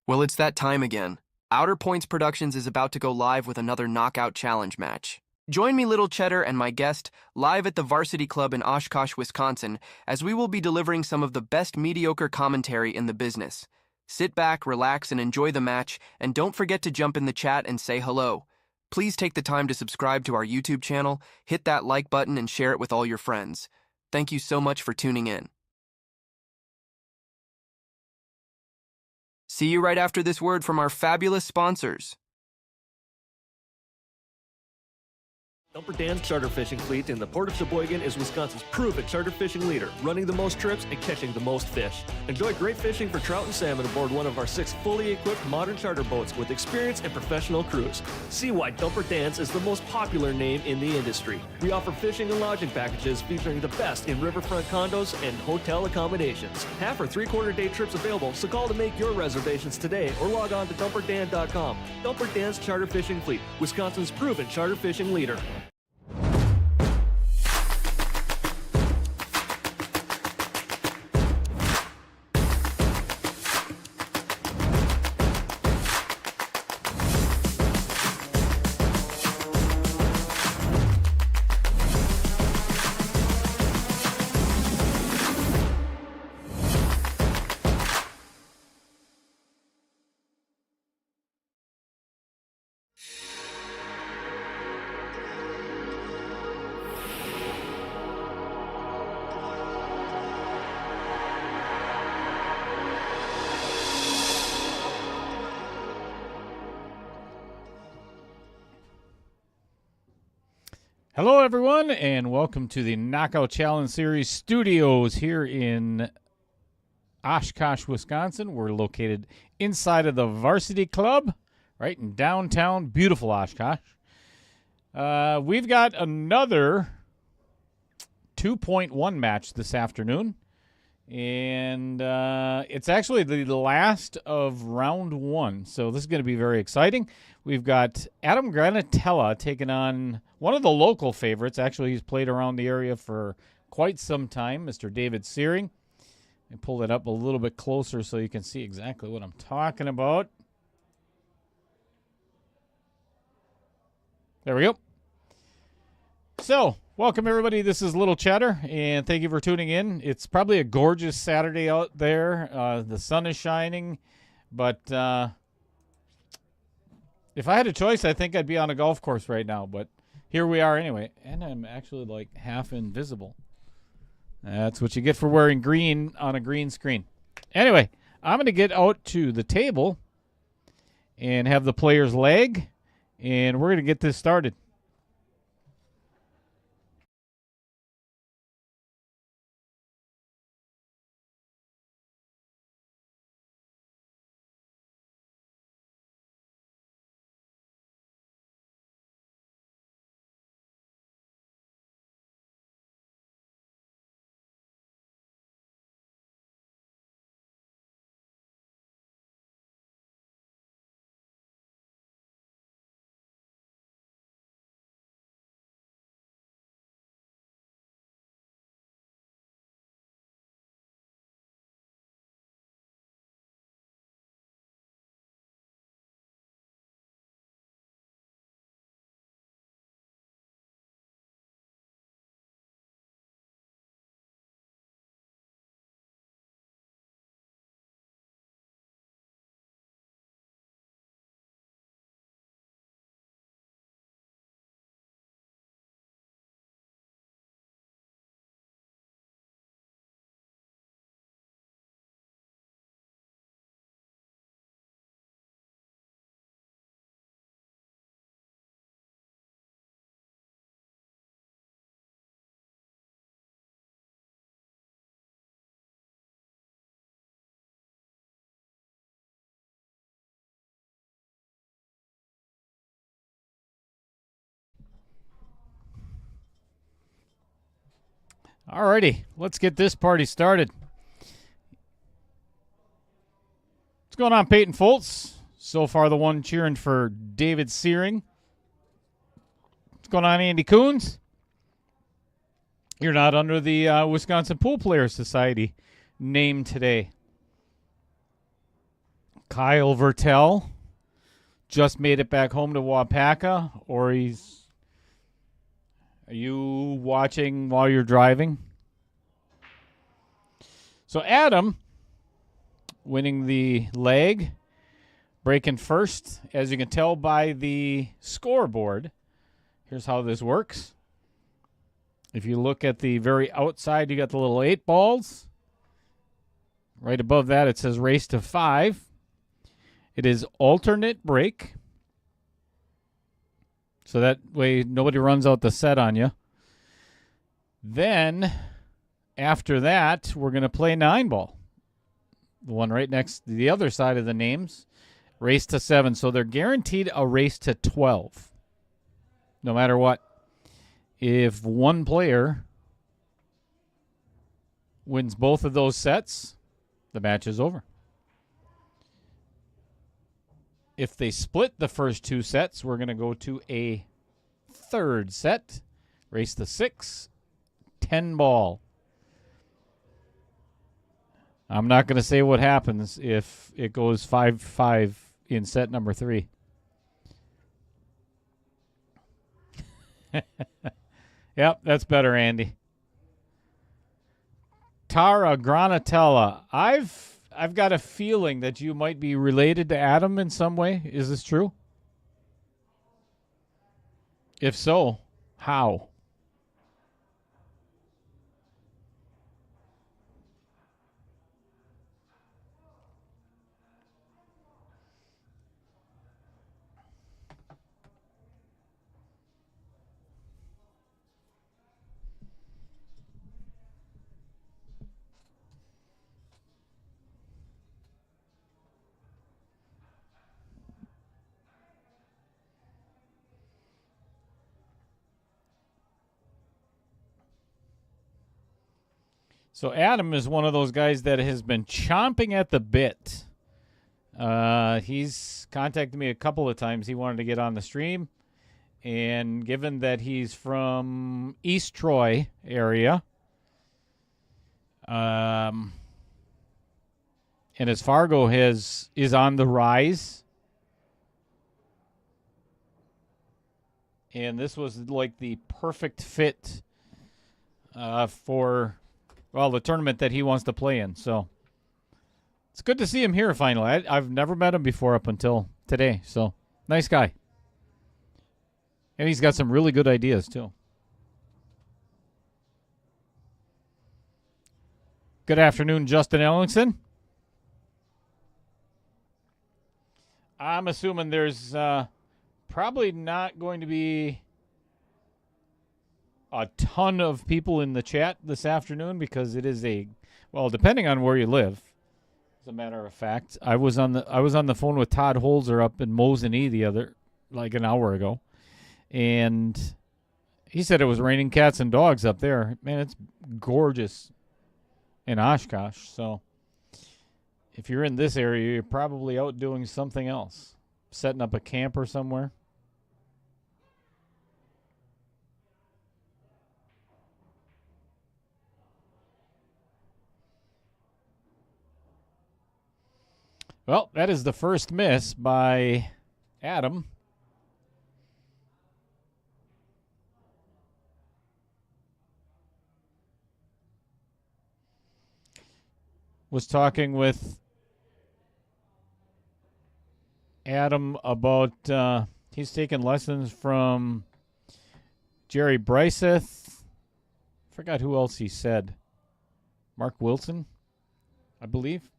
Well, it's that time again. Outer Points Productions is about to go live with another Knockout Challenge match. Join me, Little Cheddar, and my guest live at the Varsity Club in Oshkosh, Wisconsin, as we will be delivering some of the best mediocre commentary in the business. Sit back, relax, and enjoy the match, and don't forget to jump in the chat and say hello. Please take the time to subscribe to our YouTube channel, hit that like button, and share it with all your friends. Thank you so much for tuning in. See you right after this word from our fabulous sponsors. Dumper Dan's charter fishing fleet in the Port of Sheboygan is Wisconsin's proven charter fishing leader, running the most trips and catching the most fish. Enjoy great fishing for trout and salmon aboard one of our 6 fully equipped modern charter boats with experience and professional crews. See why Dumper Dan's is the most popular name in the industry. We offer fishing and lodging packages featuring the best in riverfront condos and hotel accommodations. Half or 3/4 day trips available, so call to make your reservations today or log on to dumperdan.com. Dumper Dan's charter fishing fleet, Wisconsin's proven charter fishing leader. Hello, everyone, and welcome to the Knockout Challenge Series studios here in Oshkosh, Wisconsin. We're located inside of the Varsity Club, right in downtown, beautiful Oshkosh. We've got another 2.1 match this afternoon, and it's actually the last of round 1, so this is going to be very exciting. We've got Adam Granatella taking on one of the local favorites. Actually, he's played around the area for quite some time, Mr. David Seering. Let me pull it up a little bit closer so you can see exactly what I'm talking about. There we go. So, welcome everybody. This is Little Cheddar, and thank you for tuning in. It's probably a gorgeous Saturday out there. The sun is shining, but if I had a choice, I think I'd be on a golf course right now, but here we are anyway. And I'm actually like half invisible. That's what you get for wearing green on a green screen. Anyway, I'm going to get out to the table and have the players leg, and we're going to get this started. Alrighty, let's get this party started. What's going on, Peyton Foltz? So far, the one cheering for David Seering. What's going on, Andy Coons? You're not under the Wisconsin Pool Players Society name today. Kyle Vertel just made it back home to Wapaka, or are you watching while you're driving? So Adam winning the leg, breaking first. As you can tell by the scoreboard, here's how this works. If you look at the very outside, you got the little 8 balls. Right above that, it says race to 5. It is alternate break. So that way nobody runs out the set on you. Then, after that, we're going to play 9 ball. The one right next to the other side of the names. Race to 7. So they're guaranteed a race to 12. No matter what. If one player wins both of those sets, the match is over. If they split the first 2 sets, we're going to go to a 3rd set. Race to 6. 10 ball. I'm not going to say what happens if it goes 5-5 in set number 3. Yep, that's better, Andy. Tara Granatella. I've got a feeling that you might be related to Adam in some way. Is this true? If so, how? So Adam is one of those guys that has been chomping at the bit. He's contacted me a couple of times. He wanted to get on the stream. And given that he's from East Troy area, and as Fargo is on the rise, and this was like the perfect fit for the tournament that he wants to play in. So it's good to see him here finally. I've never met him before up until today. So nice guy. And he's got some really good ideas too. Good afternoon, Justin Ellingson. I'm assuming there's probably not going to be a ton of people in the chat this afternoon because it is depending on where you live. As a matter of fact, I was on the phone with Todd Holzer up in Mosinee an hour ago, and he said it was raining cats and dogs up there. Man, it's gorgeous in Oshkosh. So if you're in this area, you're probably out doing something else, setting up a camp or somewhere. Well, that is the first miss by Adam. Was talking with Adam about he's taken lessons from Jerry Bryseth. Forgot who else he said. Mark Wilson, I believe.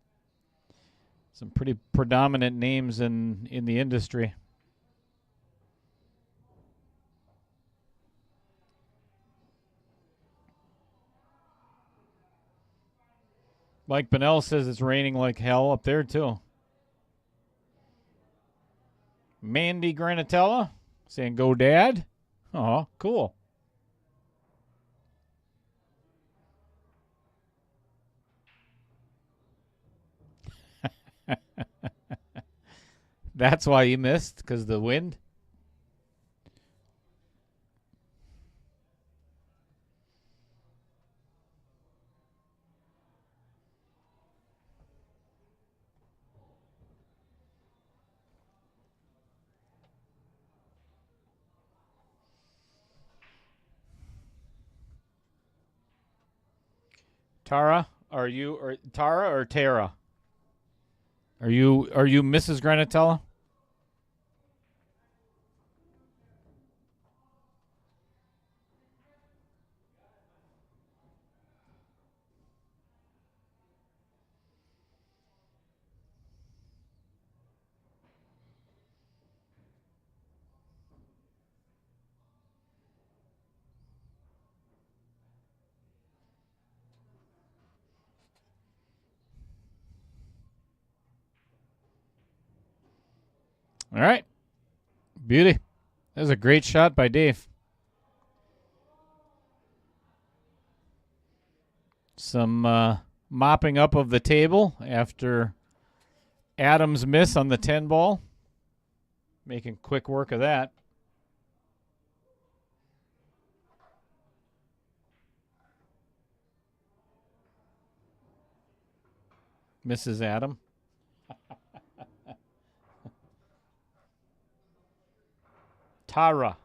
Some pretty predominant names in the industry. Mike Bonnell says it's raining like hell up there, too. Mandy Granatella saying, go, Dad. Oh, cool. That's why you missed, because the wind? Tara, are you or Tara or Tara? Are you Mrs. Granatella? All right. Beauty. That was a great shot by Dave. Some mopping up of the table after Adam's miss on the 10 ball. Making quick work of that. Mrs. Adam. Tara.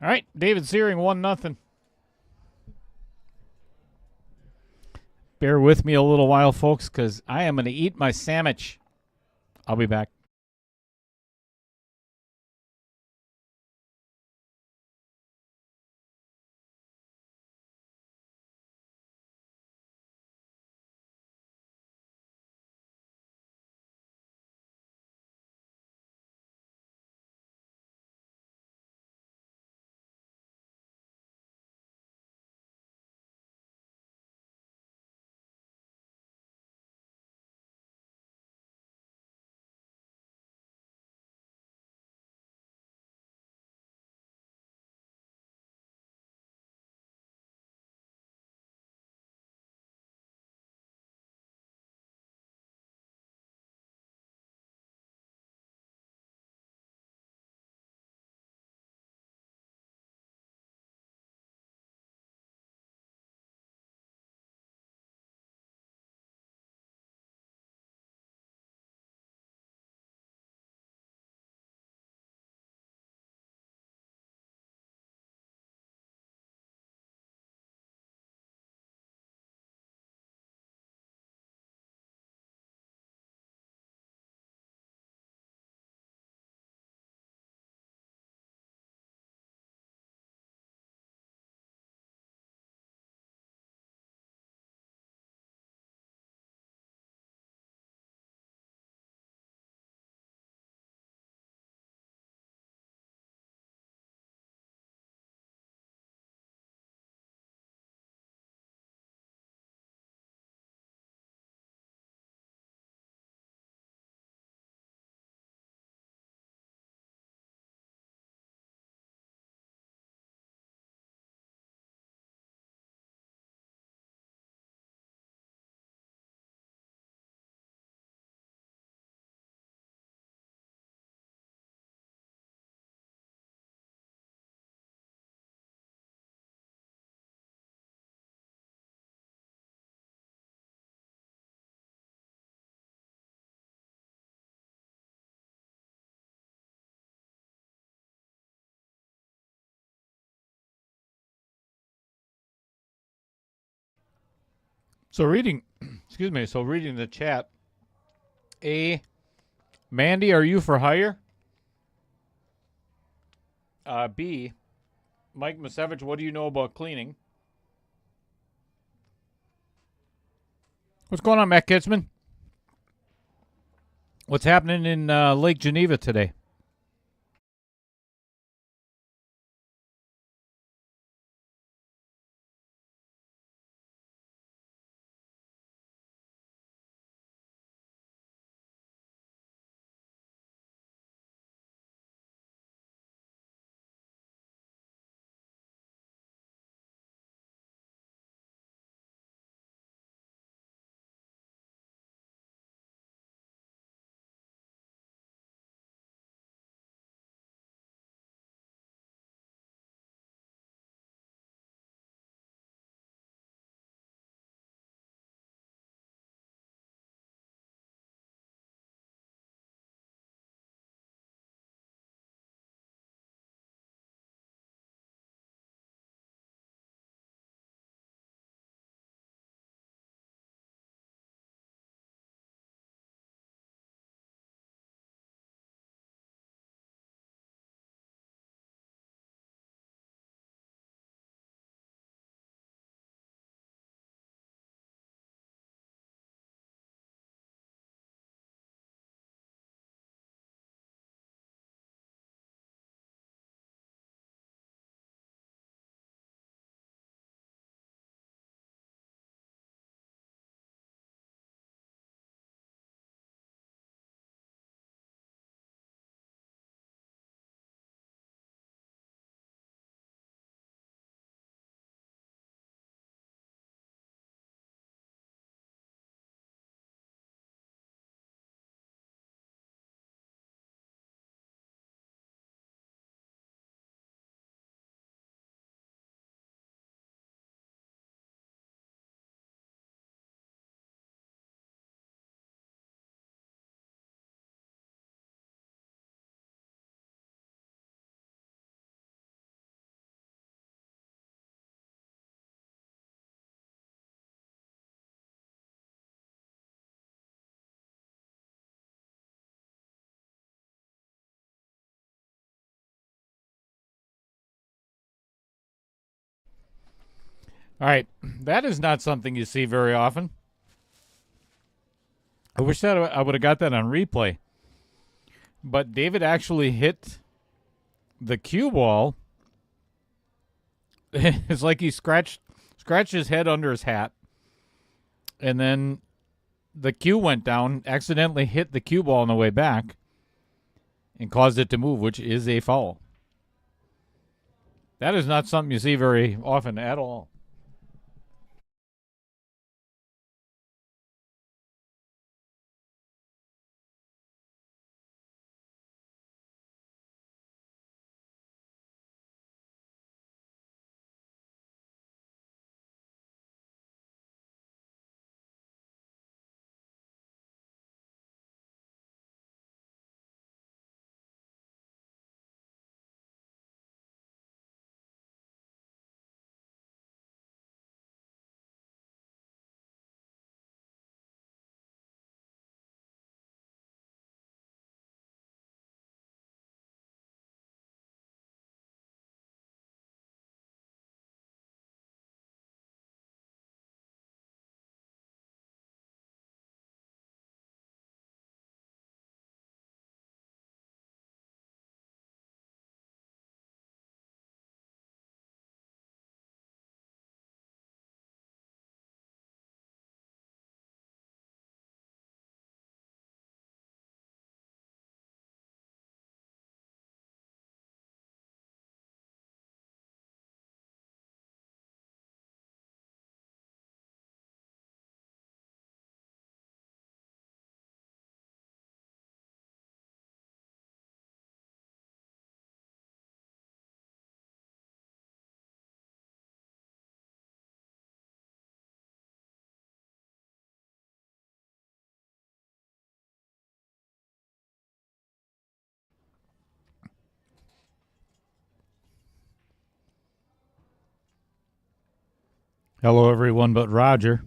All right, David Seering 1-0. Bear with me a little while, folks, because I am going to eat my sandwich. I'll be back. So reading, excuse me. So reading the chat. A, Mandy, are you for hire? B, Mike Masevich, what do you know about cleaning? What's going on, Matt Kitzman? What's happening in Lake Geneva today? All right, that is not something you see very often. I wish that I would have got that on replay. But David actually hit the cue ball. It's like he scratched his head under his hat, and then the cue went down, accidentally hit the cue ball on the way back, and caused it to move, which is a foul. That is not something you see very often at all. Hello, everyone but Roger.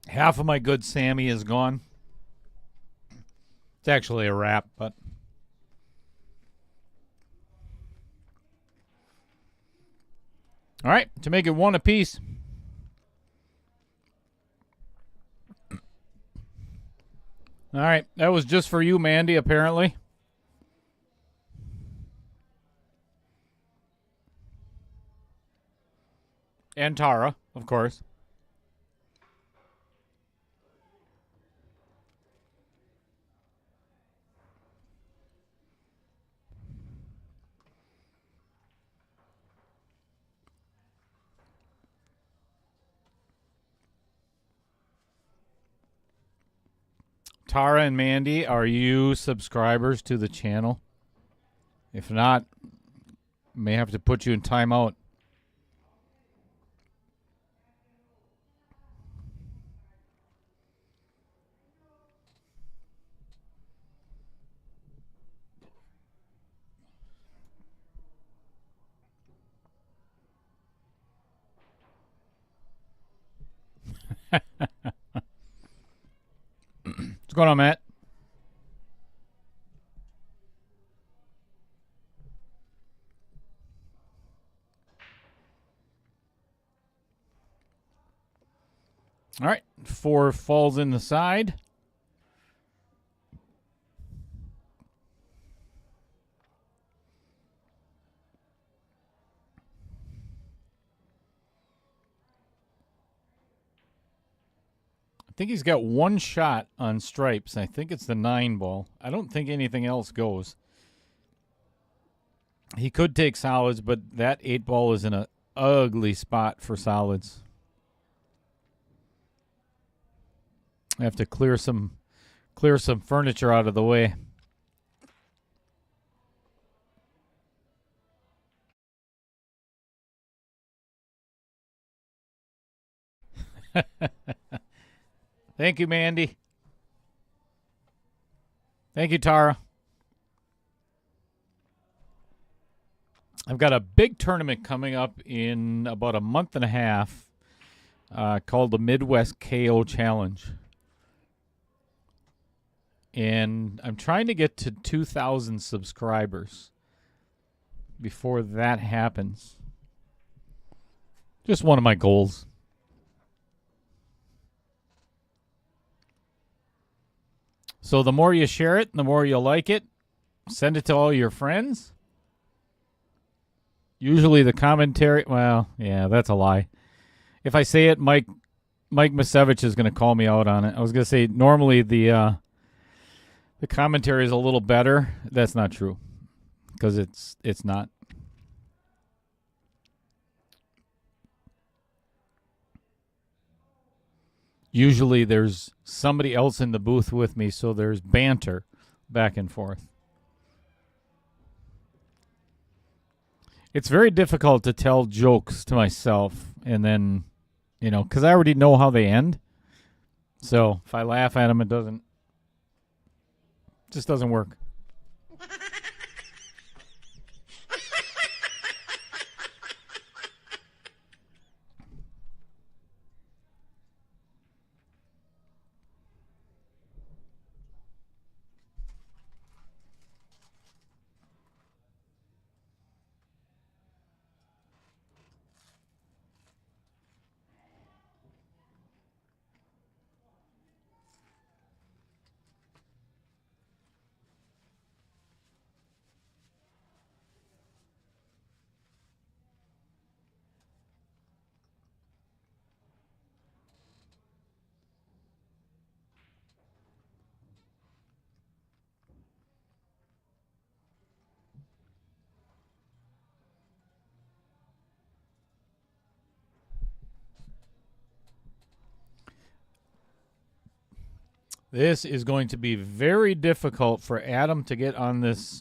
Half of my good Sammy is gone. It's actually a wrap, but all right, to make it one apiece. All right, that was just for you, Mandy, apparently. And Tara, of course. Tara and Mandy, are you subscribers to the channel? If not, may have to put you in timeout. What's going on, Matt? All right, 4 falls in the side. I think he's got one shot on stripes. I think it's the 9 ball. I don't think anything else goes. He could take solids, but that 8 ball is in an ugly spot for solids. I have to clear some furniture out of the way. Thank you, Mandy. Thank you, Tara. I've got a big tournament coming up in about a month and a half called the Midwest KO Challenge. And I'm trying to get to 2,000 subscribers. before that happens. Just one of my goals. So the more you share it, the more you'll like it. Send it to all your friends. Usually the commentary, well, yeah, that's a lie. If I say it, Mike Misevich is going to call me out on it. I was going to say normally the commentary is a little better. That's not true because it's not. Usually there's somebody else in the booth with me, so there's banter back and forth. It's very difficult to tell jokes to myself and then, because I already know how they end. So if I laugh at them, it just doesn't work. This is going to be very difficult for Adam to get on this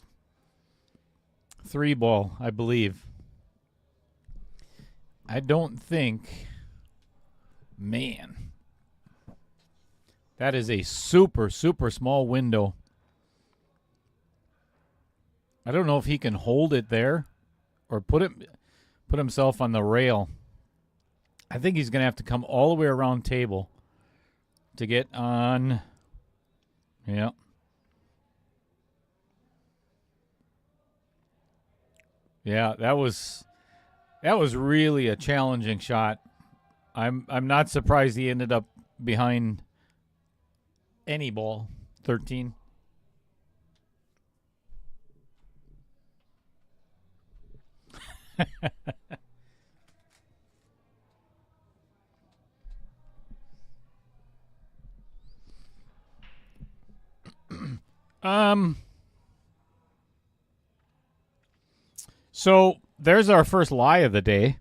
3-ball, I believe. I don't think. Man. That is a super, super small window. I don't know if he can hold it there or put himself on the rail. I think he's going to have to come all the way around table to get on. Yeah. Yeah, that was really a challenging shot. I'm not surprised he ended up behind any ball. 13. So there's our first lie of the day.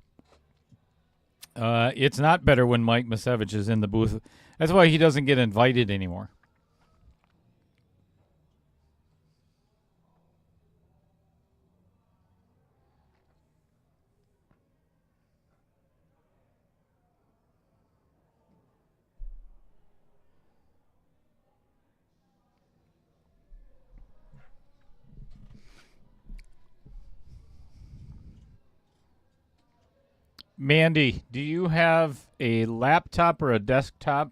It's not better when Mike Misevich is in the booth. That's why he doesn't get invited anymore. Mandy, do you have a laptop or a desktop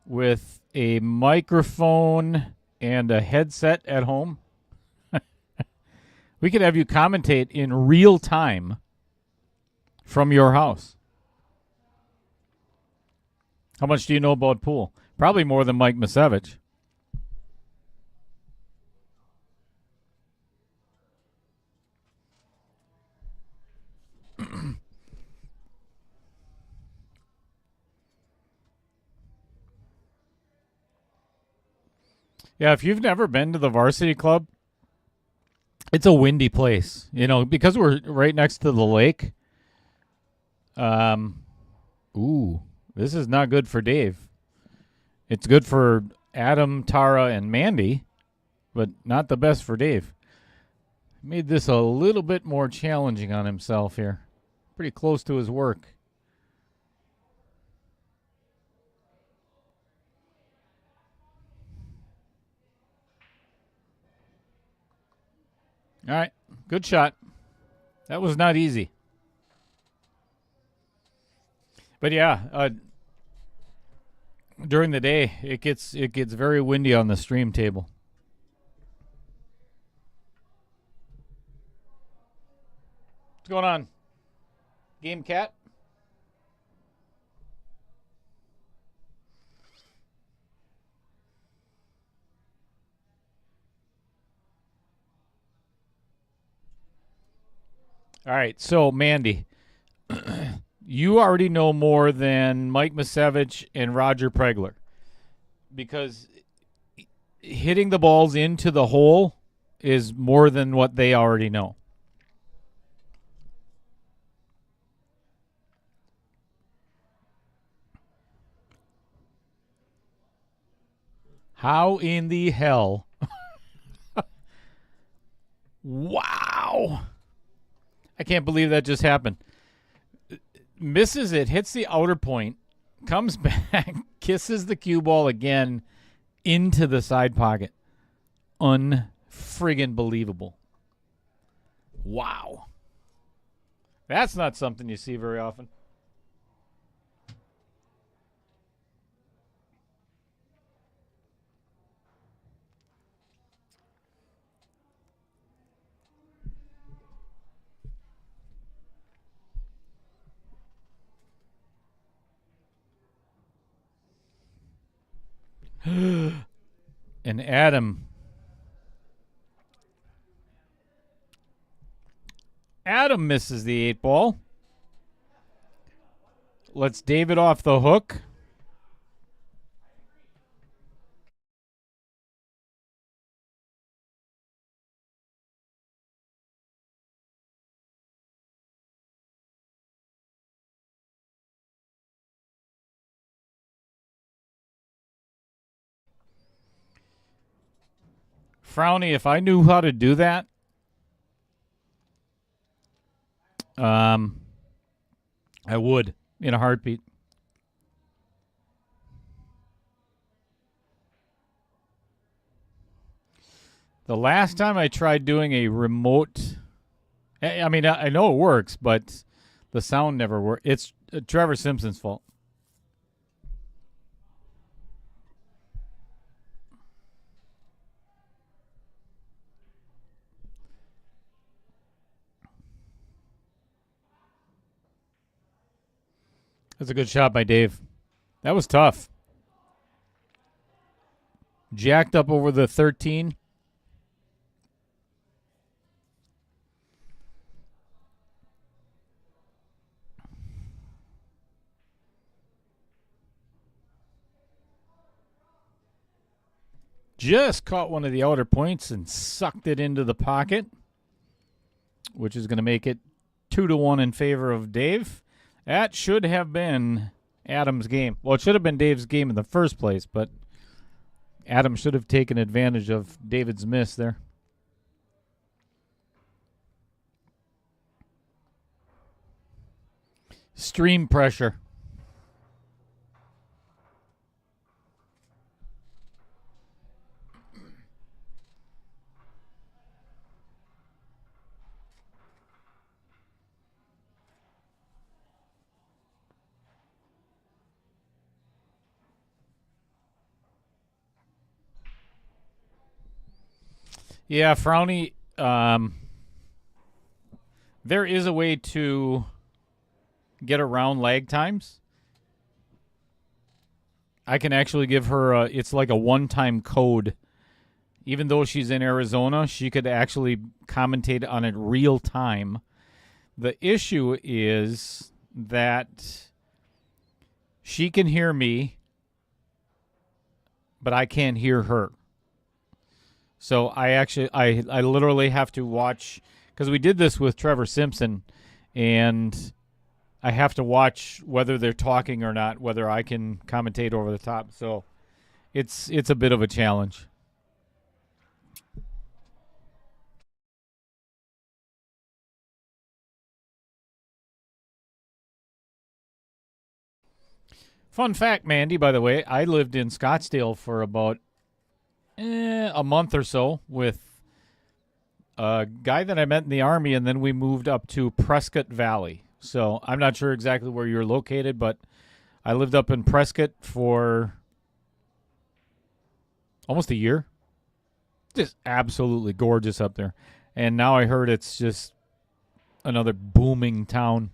with a microphone and a headset at home? We could have you commentate in real time from your house. How much do you know about pool? Probably more than Mike Misevich. Yeah, if you've never been to the Varsity Club, it's a windy place. Because we're right next to the lake. This is not good for Dave. It's good for Adam, Tara, and Mandy, but not the best for Dave. Made this a little bit more challenging on himself here. Pretty close to his work. All right, good shot. That was not easy. But yeah, during the day it gets very windy on the stream table. going on? Game cat? All right, so Mandy, you already know more than Mike Misevich and Roger Pregler because hitting the balls into the hole is more than what they already know. How in the hell? Wow. I can't believe that just happened. Misses it, hits the outer point, comes back, kisses the cue ball again into the side pocket. Unfriggin' believable. Wow. That's not something you see very often. And Adam misses the 8 ball. Lets David off the hook. Frowny, if I knew how to do that, I would in a heartbeat. The last time I tried doing a remote, I mean, I know it works, but the sound never works. It's Trevor Simpson's fault. That's a good shot by Dave. That was tough. Jacked up over the 13. Just caught one of the outer points and sucked it into the pocket, which is going to make it 2-1 in favor of Dave. That should have been Adam's game. Well, it should have been Dave's game in the first place, but Adam should have taken advantage of David's miss there. Stream pressure. Yeah, Frowny, there is a way to get around lag times. I can actually give her it's like a one-time code. Even though she's in Arizona, she could actually commentate on it real time. The issue is that she can hear me, but I can't hear her. So I literally have to watch, because we did this with Trevor Simpson, and I have to watch whether they're talking or not, whether I can commentate over the top. So it's a bit of a challenge. Fun fact, Mandy, by the way, I lived in Scottsdale for about a month or so with a guy that I met in the Army, and then we moved up to Prescott Valley. So I'm not sure exactly where you're located, but I lived up in Prescott for almost a year. Just absolutely gorgeous up there. And now I heard it's just Another booming town.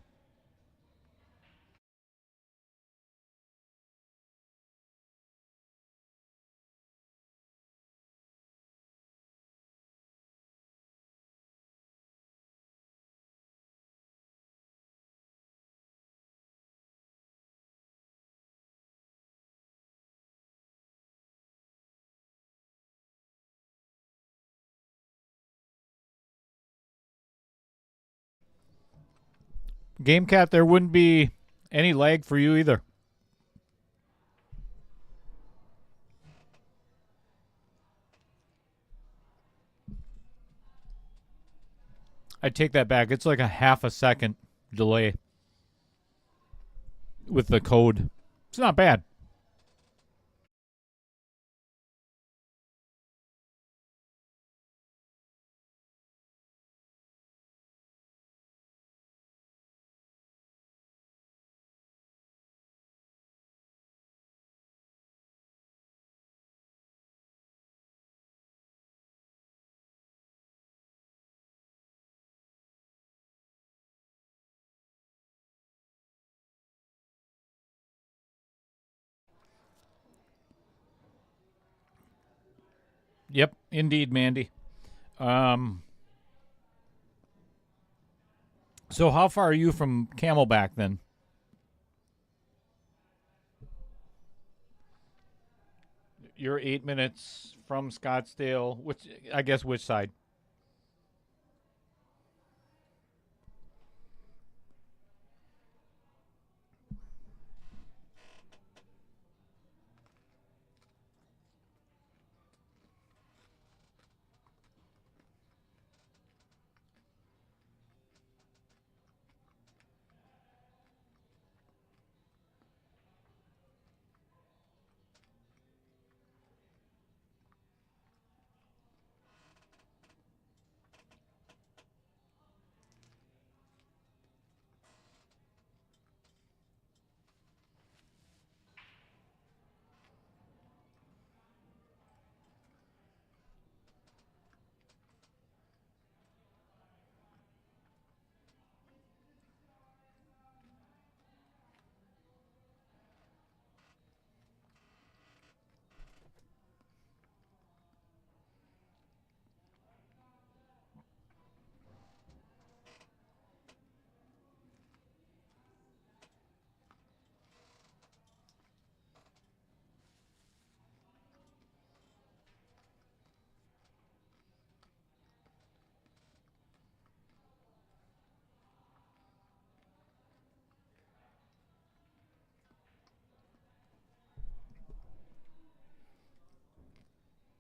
Game Cat, there wouldn't be any lag for you either. I take that back. It's like a half a second delay with the code. It's not bad. Yep, indeed, Mandy. So how far are you from Camelback then? You're 8 minutes from Scottsdale. Which side?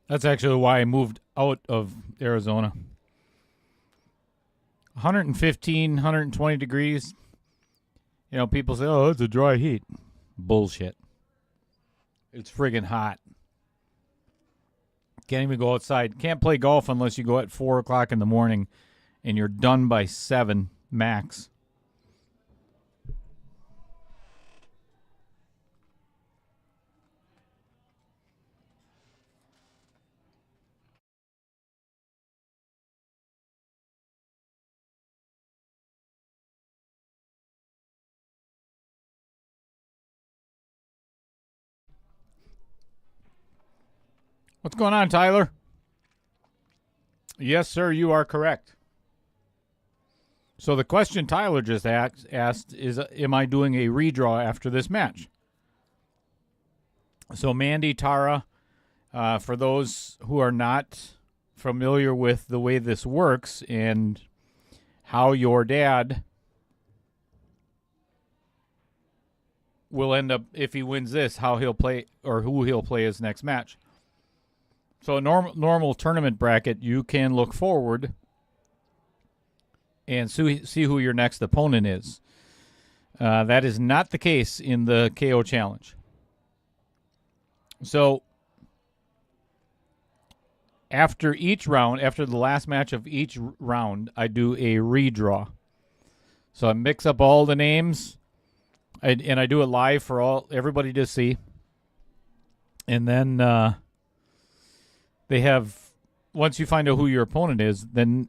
That's actually why I moved out of Arizona. 115, 120 degrees. You know, people say, oh, it's a dry heat. Bullshit. It's friggin' hot. Can't even go outside. Can't play golf unless you go at 4 o'clock in the morning and you're done by 7 max. What's going on, Tyler? Yes, sir, you are correct. So the question Tyler just asked is, am I doing a redraw after this match? So Mandy, Tara, for those who are not familiar with the way this works and how your dad will end up, if he wins this, how he'll play or who he'll play his next match. So a normal tournament bracket, you can look forward and see who your next opponent is. That is not the case in the KO Challenge. So after each round, after the last match of each round, I do a redraw. So I mix up all the names, and I do it live for everybody to see. And then they have, once you find out who your opponent is, then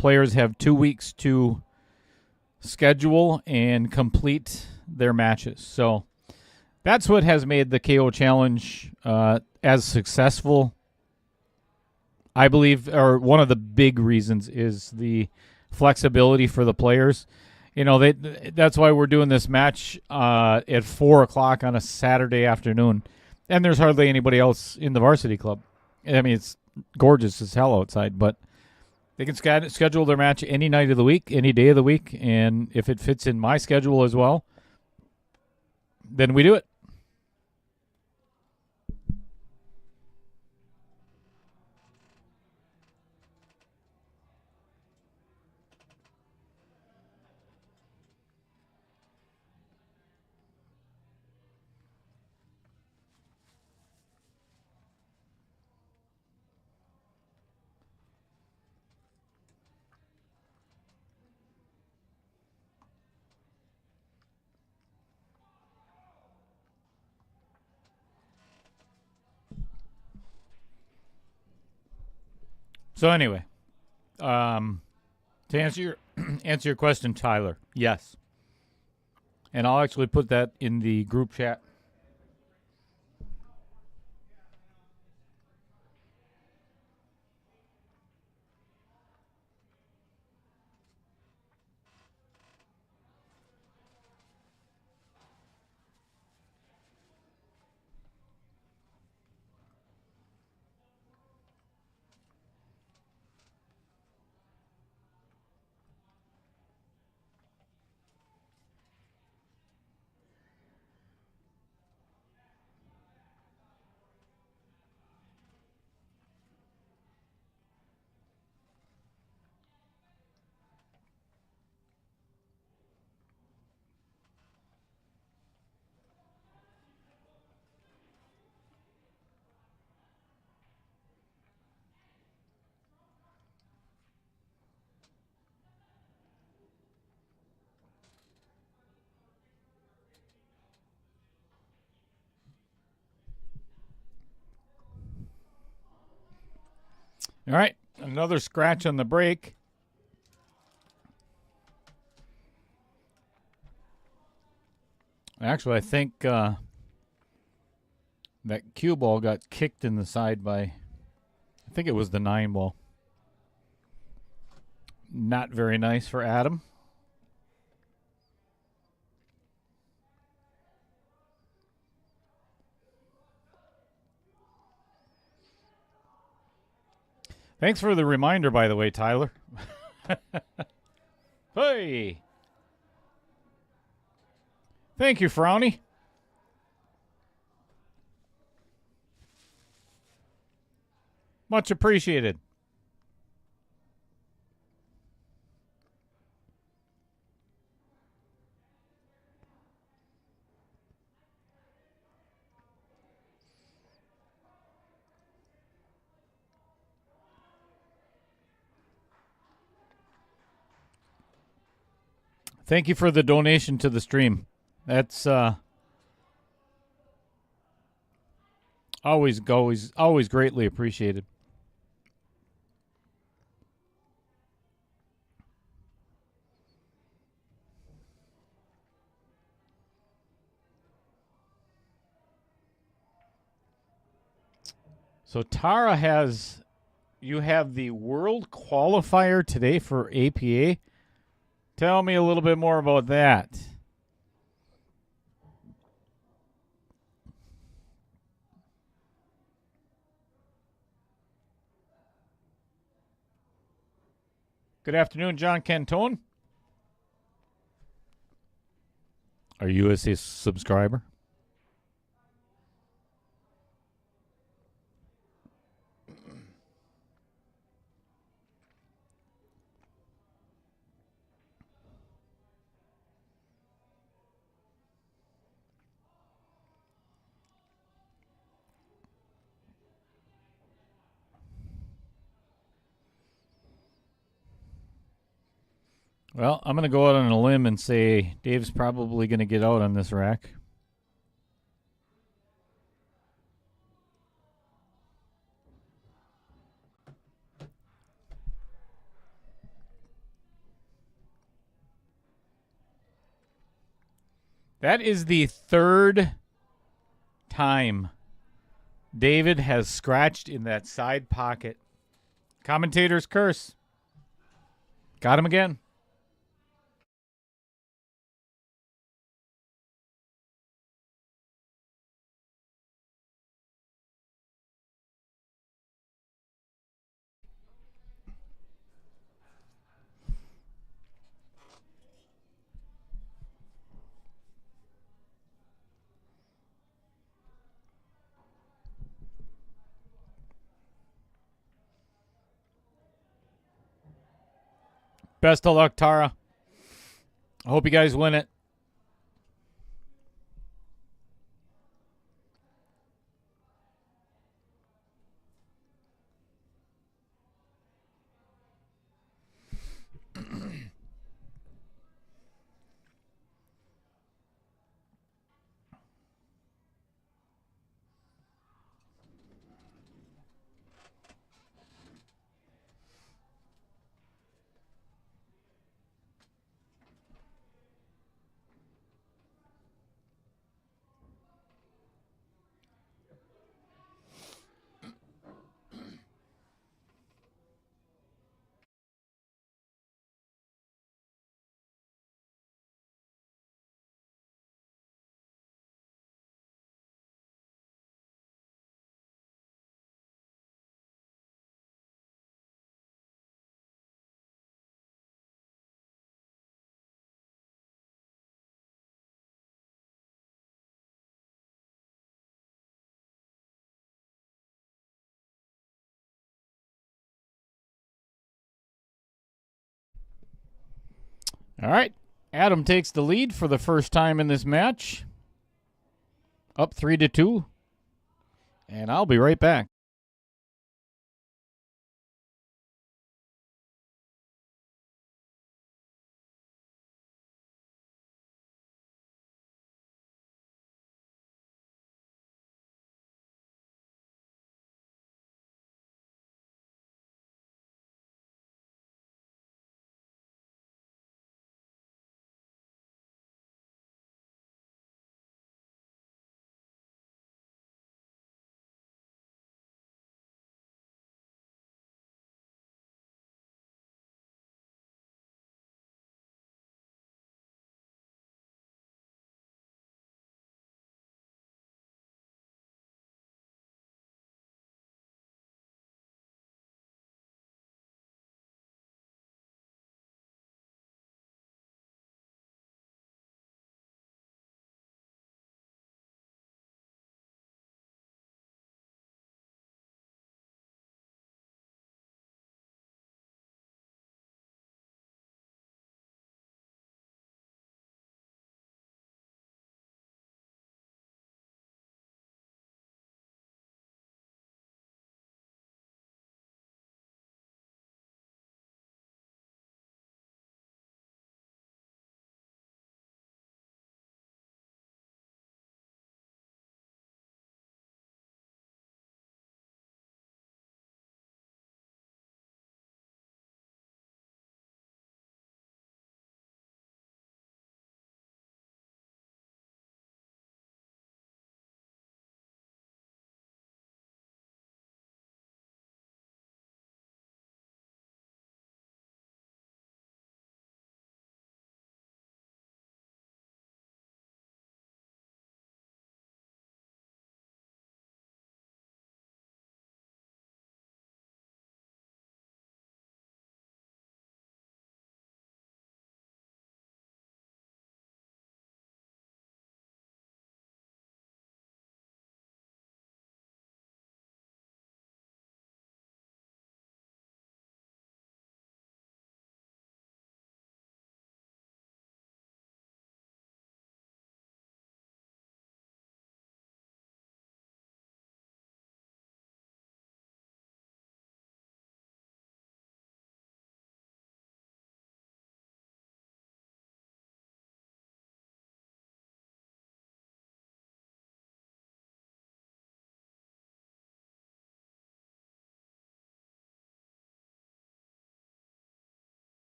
players have 2 weeks to schedule and complete their matches. So that's what has made the KO Challenge as successful. I believe, or one of the big reasons is the flexibility for the players. You know, that's why we're doing this match at 4 o'clock on a Saturday afternoon. And there's hardly anybody else in the varsity club. I mean, it's gorgeous as hell outside, but they can schedule their match any night of the week, any day of the week. And if it fits in my schedule as well, then we do it. So anyway, to answer your answer your question, Tyler, yes, and I'll actually put that in the group chat. All right, another scratch on the break. Actually, I think that cue ball got kicked in the side by, I think it was the 9 ball. Not very nice for Adam. Thanks for the reminder, by the way, Tyler. Hey! Thank you, Frowny. Much appreciated. Thank you for the donation to the stream. That's always greatly appreciated. So Tara you have the world qualifier today for APA. Tell me a little bit more about that. Good afternoon, John Cantone. Are you a subscriber? Well, I'm going to go out on a limb and say Dave's probably going to get out on this rack. That is the third time David has scratched in that side pocket. Commentator's curse. Got him again. Best of luck, Tara. I hope you guys win it. All right. Adam takes the lead for the first time in this match. Up 3-2. And I'll be right back.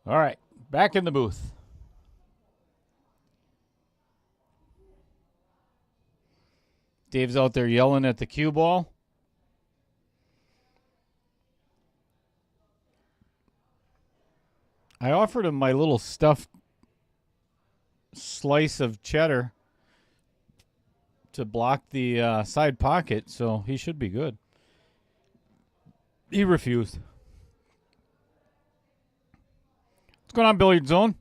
All right, back in the booth. Dave's out there yelling at the cue ball. I offered him my little stuffed slice of cheddar to block the side pocket, so he should be good. He refused. What's going on, Billiard Zone?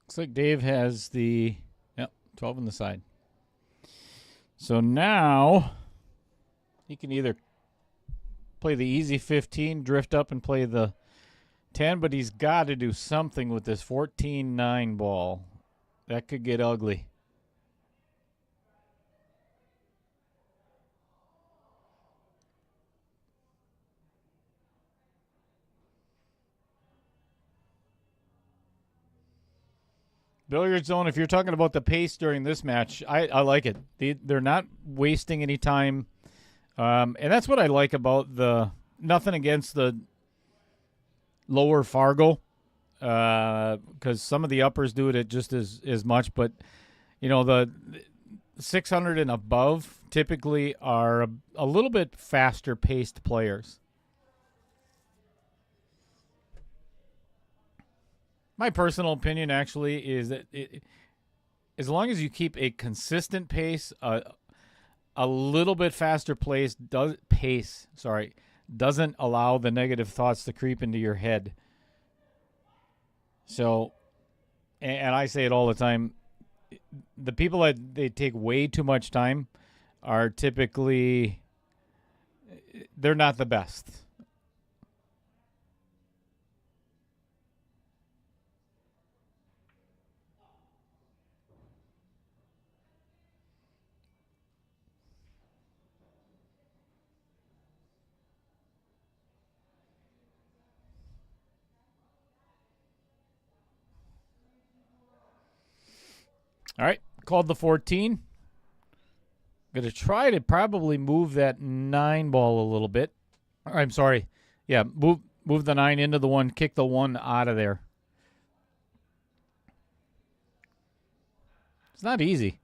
Looks like Dave has the 12 on the side. So now he can either play the easy 15, drift up and play the 10, but he's got to do something with this 14-9 ball. That could get ugly. Billiard Zone, if you're talking about the pace during this match, I like it. They're not wasting any time. And that's what I like about nothing against the lower Fargo, because some of the uppers do it at just as much. But, the 600 and above typically are a little bit faster paced players. My personal opinion, actually, is that as long as you keep a consistent pace, a little bit faster pace doesn't allow the negative thoughts to creep into your head. So, and I say it all the time, the people that they take way too much time are typically, they're not the best. All right, called the 14. Going to try to probably move that 9 ball a little bit. I'm sorry. Yeah, move the 9 into the 1, kick the 1 out of there. It's not easy.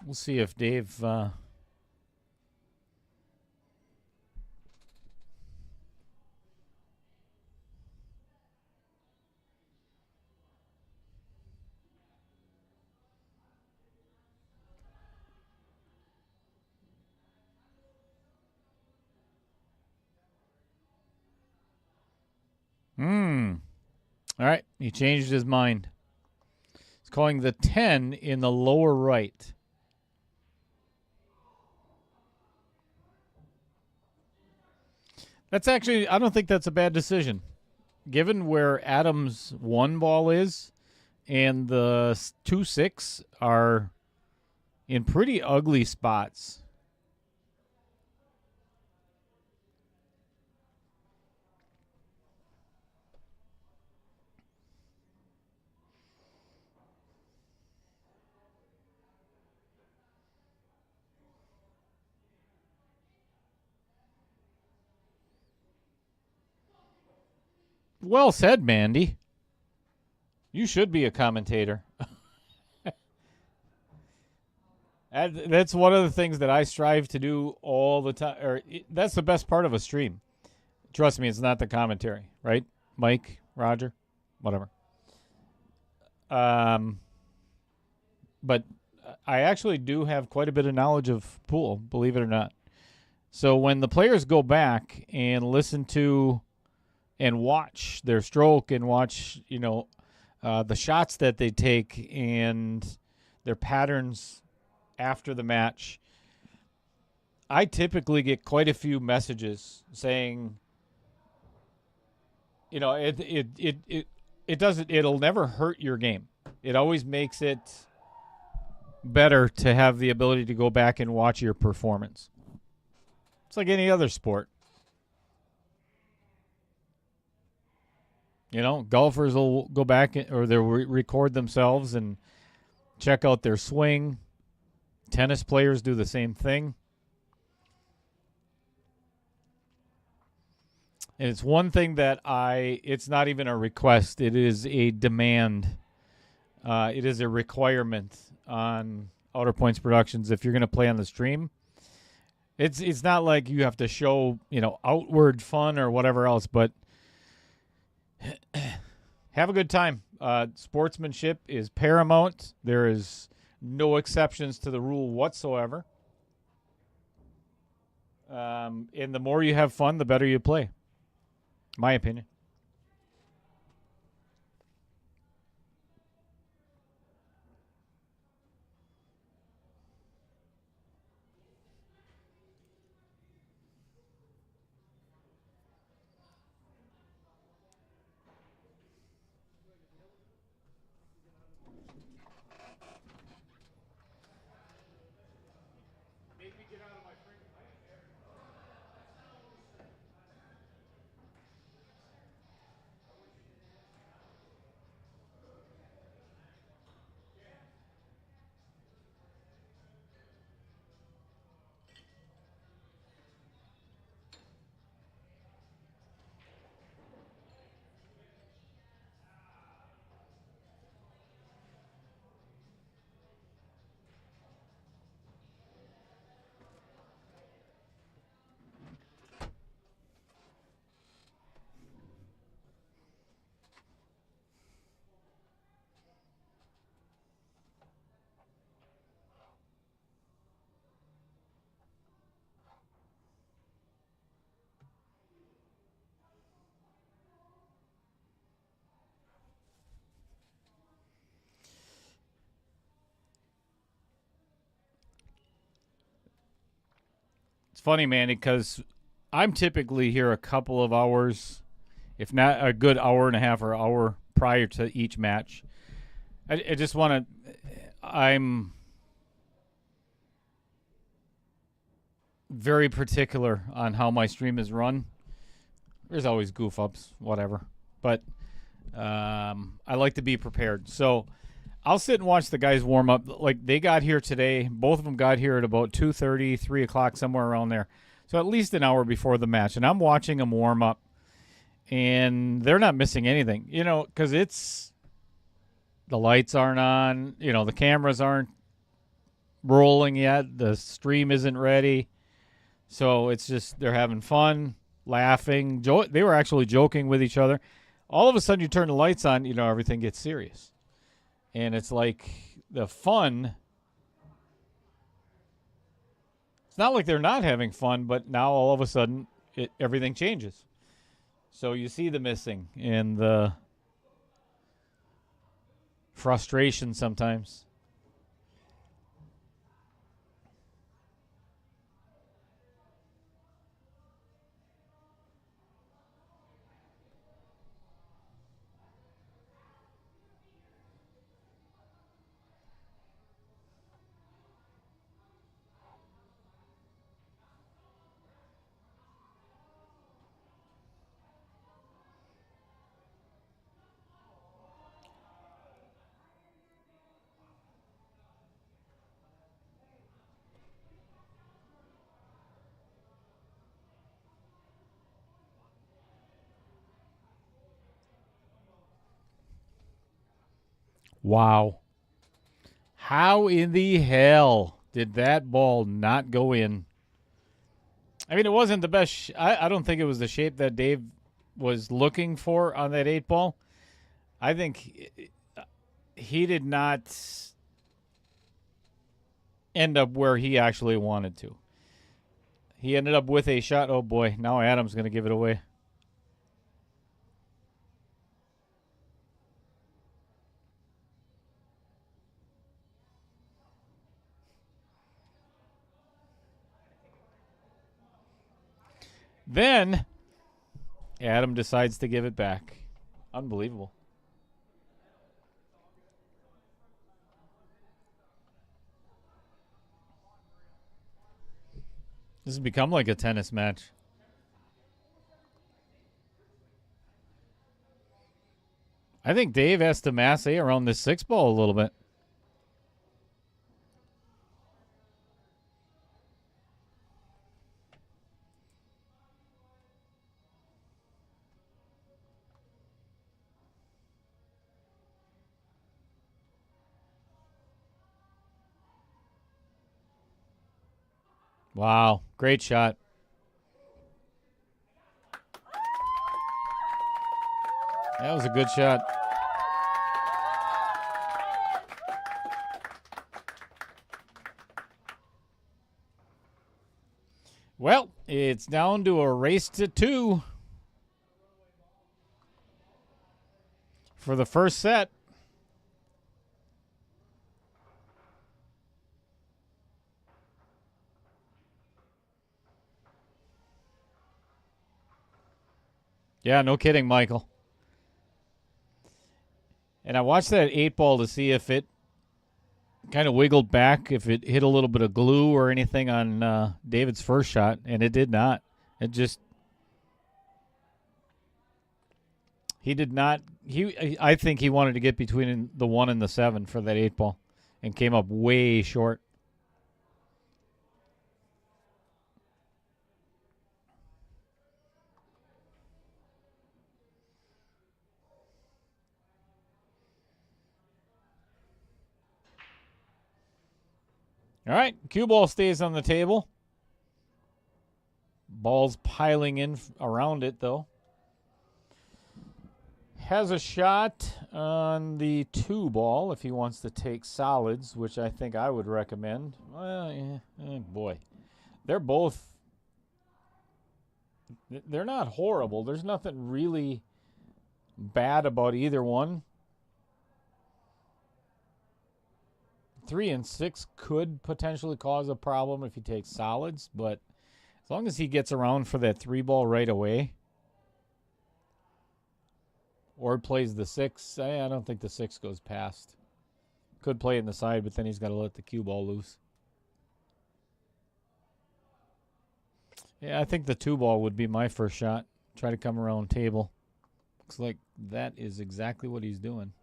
We'll see if Dave All right, he changed his mind. He's calling the 10 in the lower right. That's actually, I don't think that's a bad decision. Given where Adam's 1 ball is and the 2-6 are in pretty ugly spots. Well said, Mandy. You should be a commentator. That's one of the things that I strive to do all the time. That's the best part of a stream. Trust me, it's not the commentary, right? Mike, Roger, whatever. But I actually do have quite a bit of knowledge of pool, believe it or not. So when the players go back and listen to and watch their stroke and watch, the shots that they take and their patterns after the match, I typically get quite a few messages saying, it'll never hurt your game. It always makes it better to have the ability to go back and watch your performance. It's like any other sport. Golfers will go back or they'll record themselves and check out their swing. Tennis players do the same thing. And it's one thing that it's not even a request. It is a demand. It is a requirement on Outer Points Productions if you're going to play on the stream. It's not like you have to show, outward fun or whatever else, but have a good time. Sportsmanship is paramount. There is no exceptions to the rule whatsoever. And the more you have fun, the better you play. My opinion. It's funny, man, because I'm typically here a couple of hours, if not a good hour and a half or hour prior to each match. I just want to. I'm very particular on how my stream is run. There's always goof ups, whatever, but I like to be prepared. So I'll sit and watch the guys warm up. Like, they got here today. Both of them got here at about 2:30, 3 o'clock, somewhere around there. So at least an hour before the match. And I'm watching them warm up. And they're not missing anything, because the lights aren't on. The cameras aren't rolling yet. The stream isn't ready. So it's just they're having fun, laughing. They were actually joking with each other. All of a sudden you turn the lights on, everything gets serious. And it's like the fun. It's not like they're not having fun, but now all of a sudden everything changes. So you see the missing and the frustration sometimes. Wow. How in the hell did that ball not go in? I mean, it wasn't the best. I don't think it was the shape that Dave was looking for on that 8 ball. I think he did not end up where he actually wanted to. He ended up with a shot. Oh, boy. Now Adam's going to give it away. Then Adam decides to give it back. Unbelievable. This has become like a tennis match. I think Dave has to masse around this 6-ball a little bit. Wow, great shot. That was a good shot. Well, it's down to a race to 2 for the first set. Yeah, no kidding, Michael. And I watched that 8-ball to see if it kind of wiggled back, if it hit a little bit of glue or anything on David's first shot, and it did not. It just... He did not... I think he wanted to get between the 1 and the 7 for that 8-ball and came up way short. All right, cue ball stays on the table. Ball's piling in around it, though. Has a shot on the 2 ball if he wants to take solids, which I think I would recommend. Well, yeah, oh boy. They're both... They're not horrible. There's nothing really bad about either one. 3 and 6 could potentially cause a problem if he takes solids, but as long as he gets around for that 3 ball right away or plays the 6, I don't think the 6 goes past. Could play in the side, but then he's got to let the cue ball loose. Yeah, I think the 2 ball would be my first shot. Try to come around table. Looks like that is exactly what he's doing.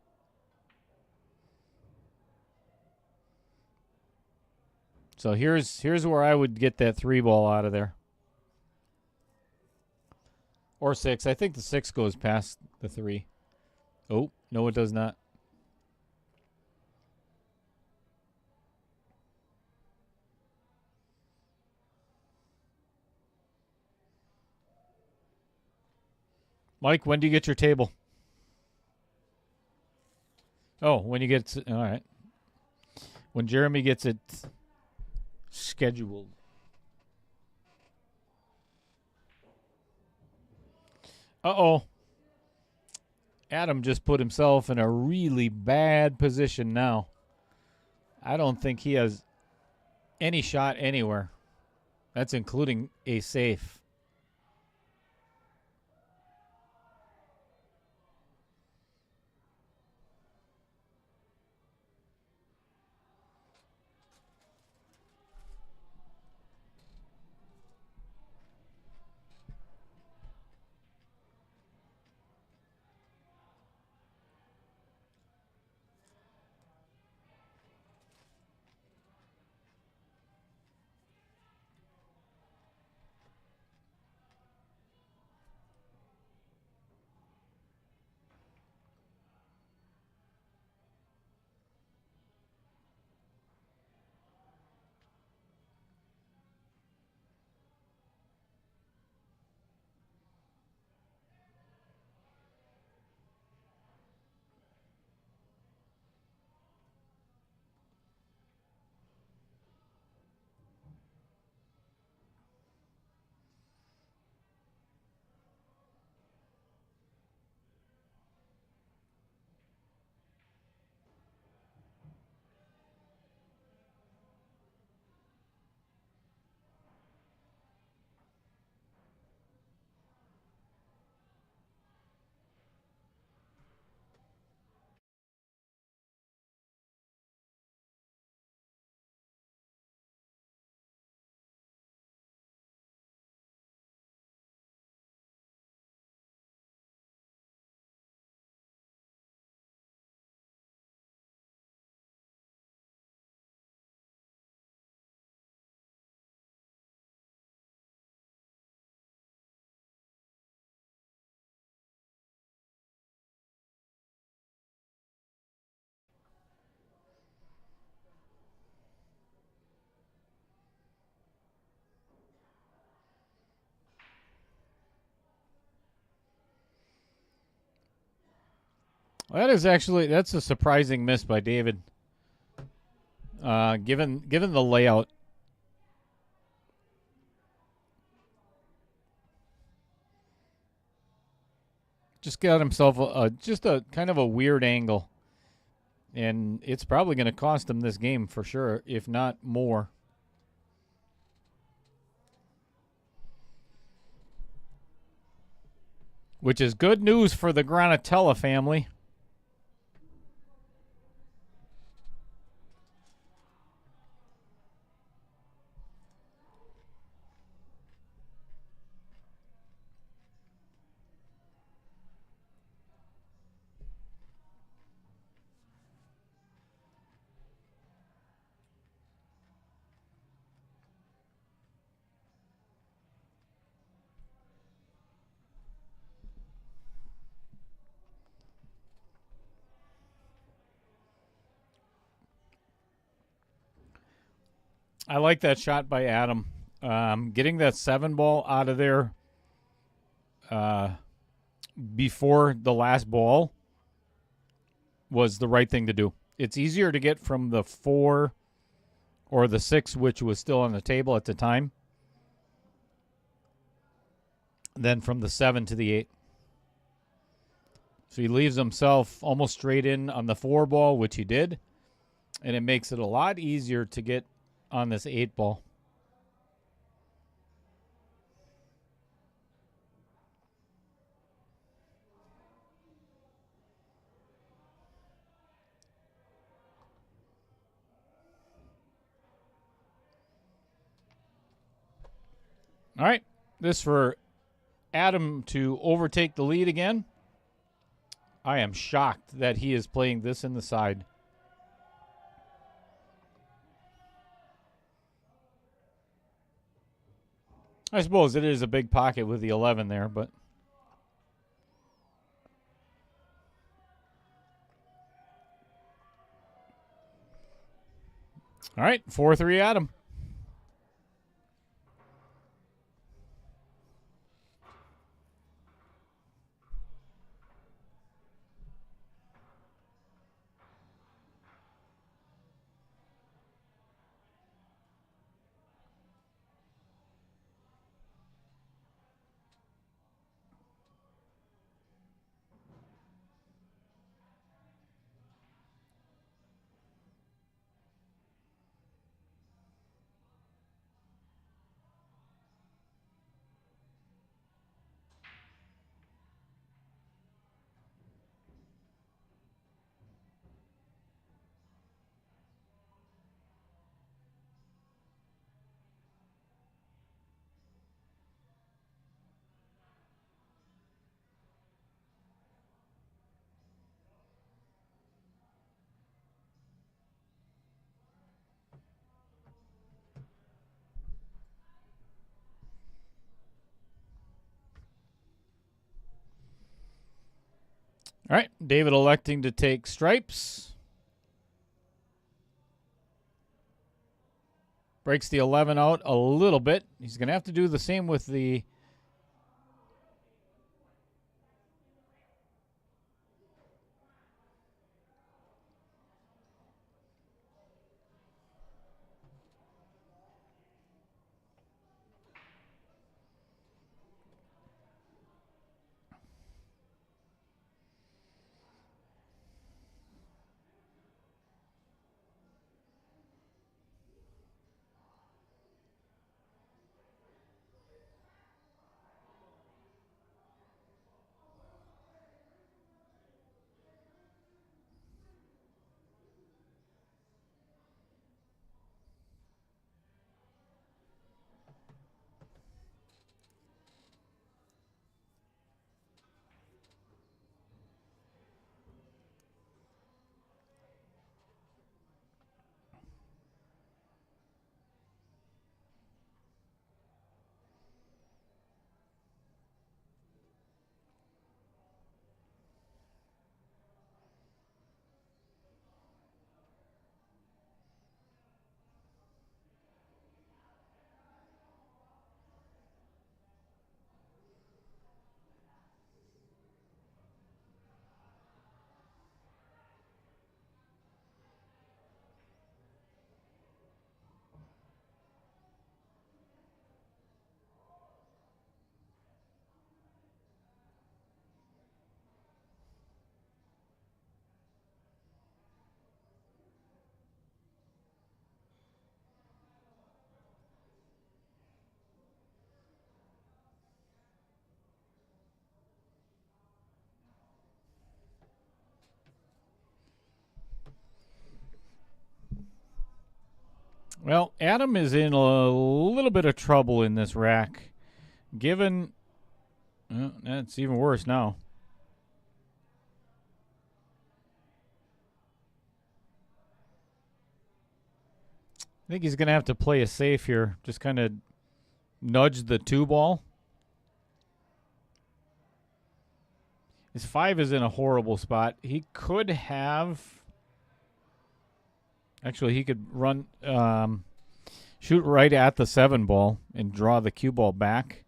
So here's where I would get that 3 ball out of there. Or 6. I think the 6 goes past the 3. Oh, no, it does not. Mike, when do you get your table? Oh, when you get it. All right. When Jeremy gets it scheduled. Uh-oh. Adam just put himself in a really bad position now. I don't think he has any shot anywhere. That's including a safe. Well, that's a surprising miss by David. Given the layout. Just got himself just a kind of a weird angle. And it's probably going to cost him this game for sure, if not more. Which is good news for the Granatella family. I like that shot by Adam. Getting that 7 ball out of there before the last ball was the right thing to do. It's easier to get from the 4 or the 6, which was still on the table at the time, than from the 7 to the 8. So he leaves himself almost straight in on the 4 ball, which he did, and it makes it a lot easier to get on this 8 ball. All right, this for Adam to overtake the lead again. I am shocked that he is playing this in the side. I suppose it is a big pocket with the 11 there, but all right, 4-3 Adam. All right, David electing to take stripes. Breaks the 11 out a little bit. He's going to have to do the same with the Well, Adam is in a little bit of trouble in this rack. Given... that's even worse now. I think he's going to have to play a safe here. Just kind of nudge the 2-ball. His 5 is in a horrible spot. He could have... Actually, he could run... shoot right at the 7-ball and draw the cue ball back.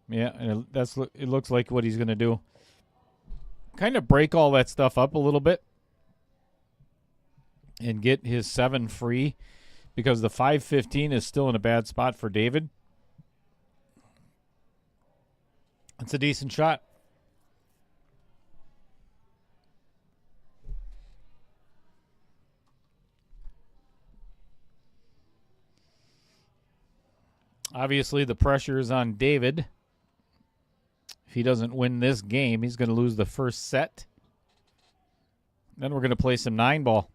Yeah, and it looks like what he's going to do. Kind of break all that stuff up a little bit and get his 7 free, because the 5-15 is still in a bad spot for David. It's a decent shot. Obviously, the pressure is on David. If he doesn't win this game, he's going to lose the first set. Then we're going to play some 9-ball.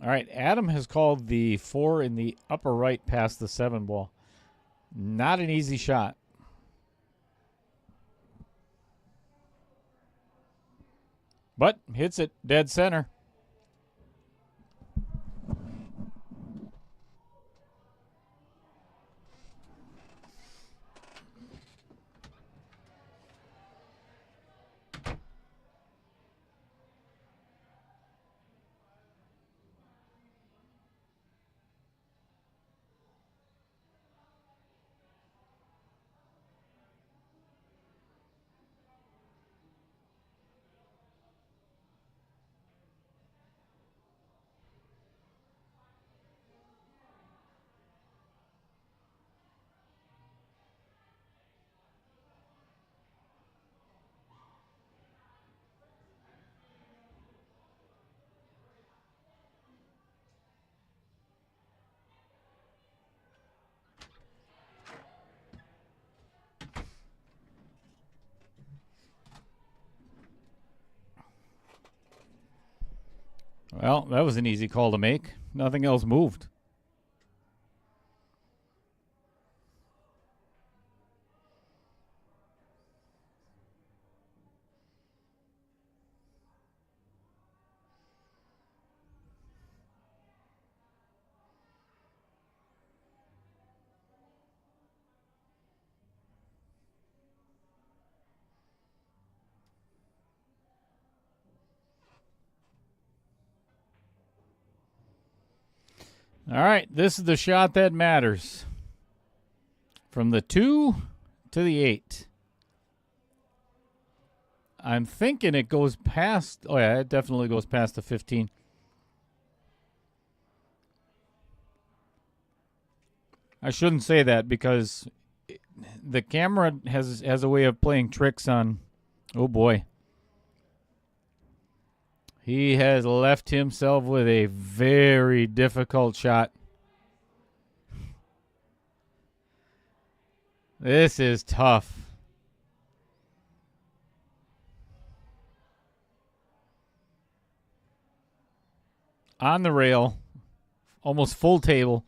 All right, Adam has called the 4 in the upper right past the 7-ball. Not an easy shot. But hits it dead center. Well, that was an easy call to make. Nothing else moved. All right, this is the shot that matters. From the 2 to the 8. I'm thinking it goes past... Oh, yeah, it definitely goes past the 15. I shouldn't say that because the camera has a way of playing tricks on... Oh, boy. He has left himself with a very difficult shot. This is tough. On the rail. Almost full table.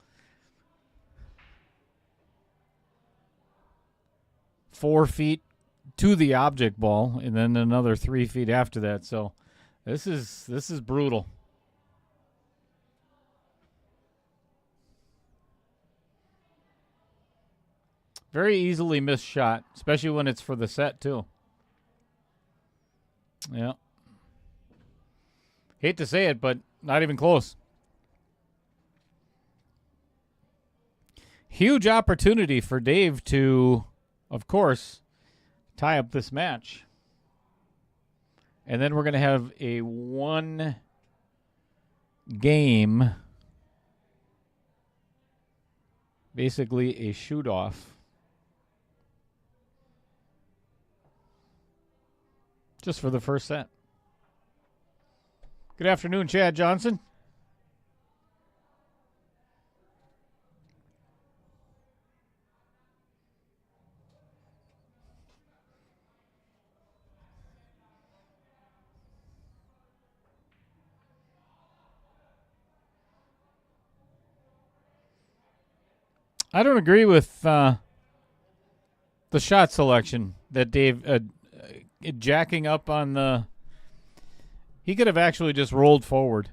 4 feet to the object ball, and then another 3 feet after that. So this is brutal. Very easily missed shot, especially when it's for the set too. Yeah. Hate to say it, but not even close. Huge opportunity for Dave to, of course, tie up this match. And then we're going to have a 1 game, basically a shoot-off. Just for the first set. Good afternoon, Chad Johnson. I don't agree with the shot selection that Dave jacking up on the. He could have actually just rolled forward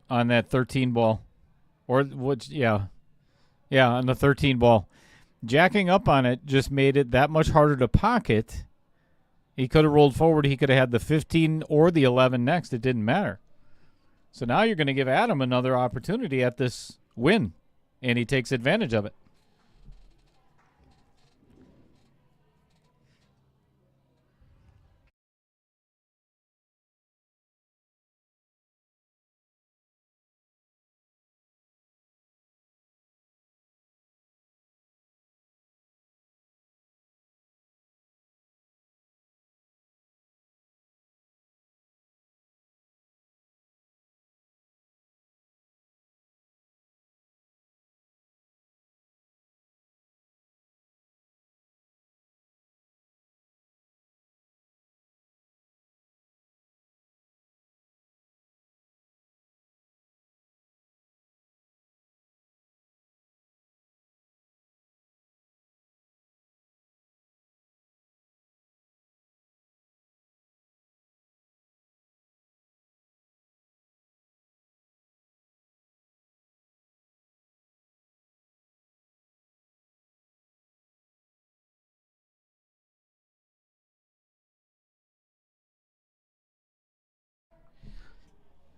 on that 13 ball, or which on the 13 ball, jacking up on it just made it that much harder to pocket. He could have rolled forward. He could have had the 15 or the 11 next. It didn't matter. So now you're going to give Adam another opportunity at this win, and he takes advantage of it.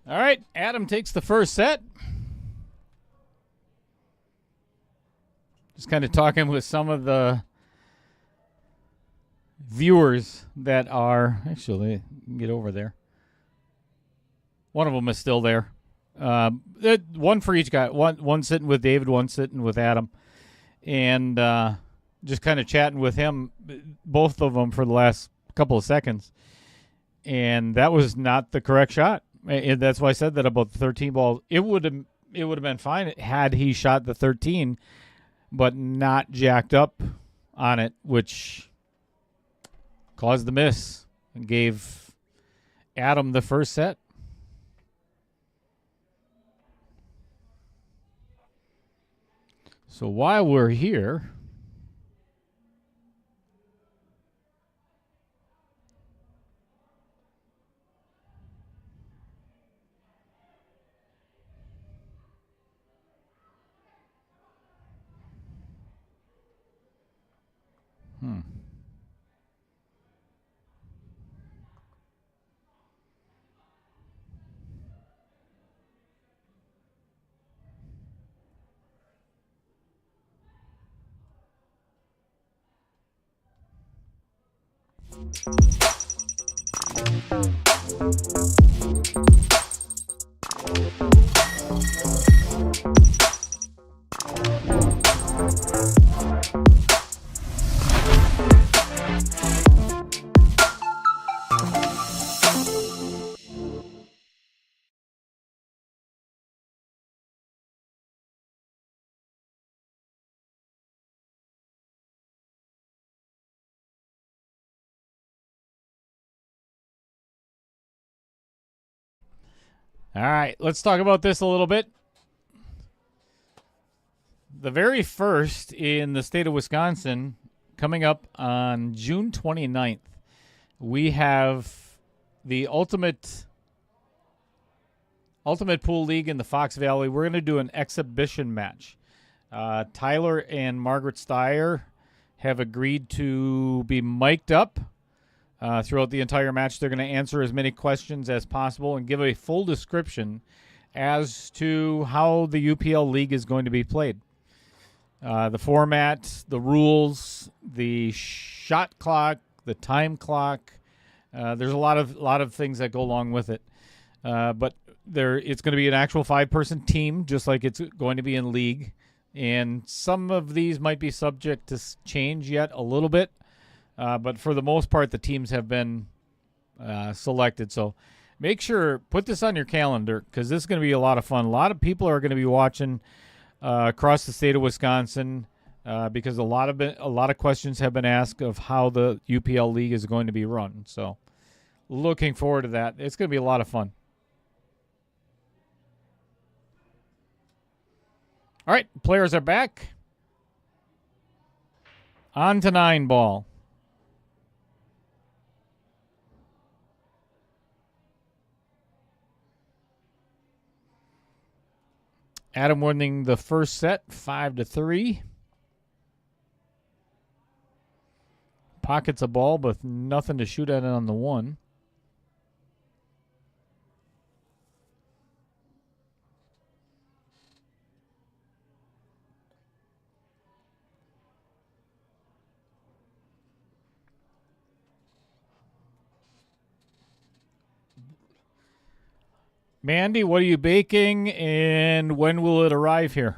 All right, Adam takes the first set. Just kind of talking with some of the viewers that are actually get over there. One of them is still there. One for each guy. One sitting with David, one sitting with Adam, and just kind of chatting with him, both of them for the last couple of seconds. And that was not the correct shot. And that's why I said that about the 13 ball. It would have been fine had he shot the 13, but not jacked up on it, which caused the miss and gave Adam the first set. So while we're here, all right, let's talk about this a little bit. The very first in the state of Wisconsin, coming up on June 29th, we have the Ultimate Pool League in the Fox Valley. We're going to do an exhibition match. Tyler and Margaret Steyer have agreed to be mic'd up throughout the entire match. They're going to answer as many questions as possible and give a full description as to how the UPL League is going to be played. The format, the rules, the shot clock, the time clock, There's a lot of things that go along with it, but it's going to be an actual 5-person team, just like it's going to be in league. And some of these might be subject to change yet a little bit, but for the most part, the teams have been selected. So make sure, put this on your calendar, because this is going to be a lot of fun. A lot of people are going to be watching across the state of Wisconsin, because a lot of questions have been asked of how the UPL league is going to be run. So looking forward to that. It's going to be a lot of fun. All right, players are back. On to 9-ball. Adam winning the first set, 5-3. Pockets a ball, but nothing to shoot at it on the one. Mandy, what are you baking, and when will it arrive here?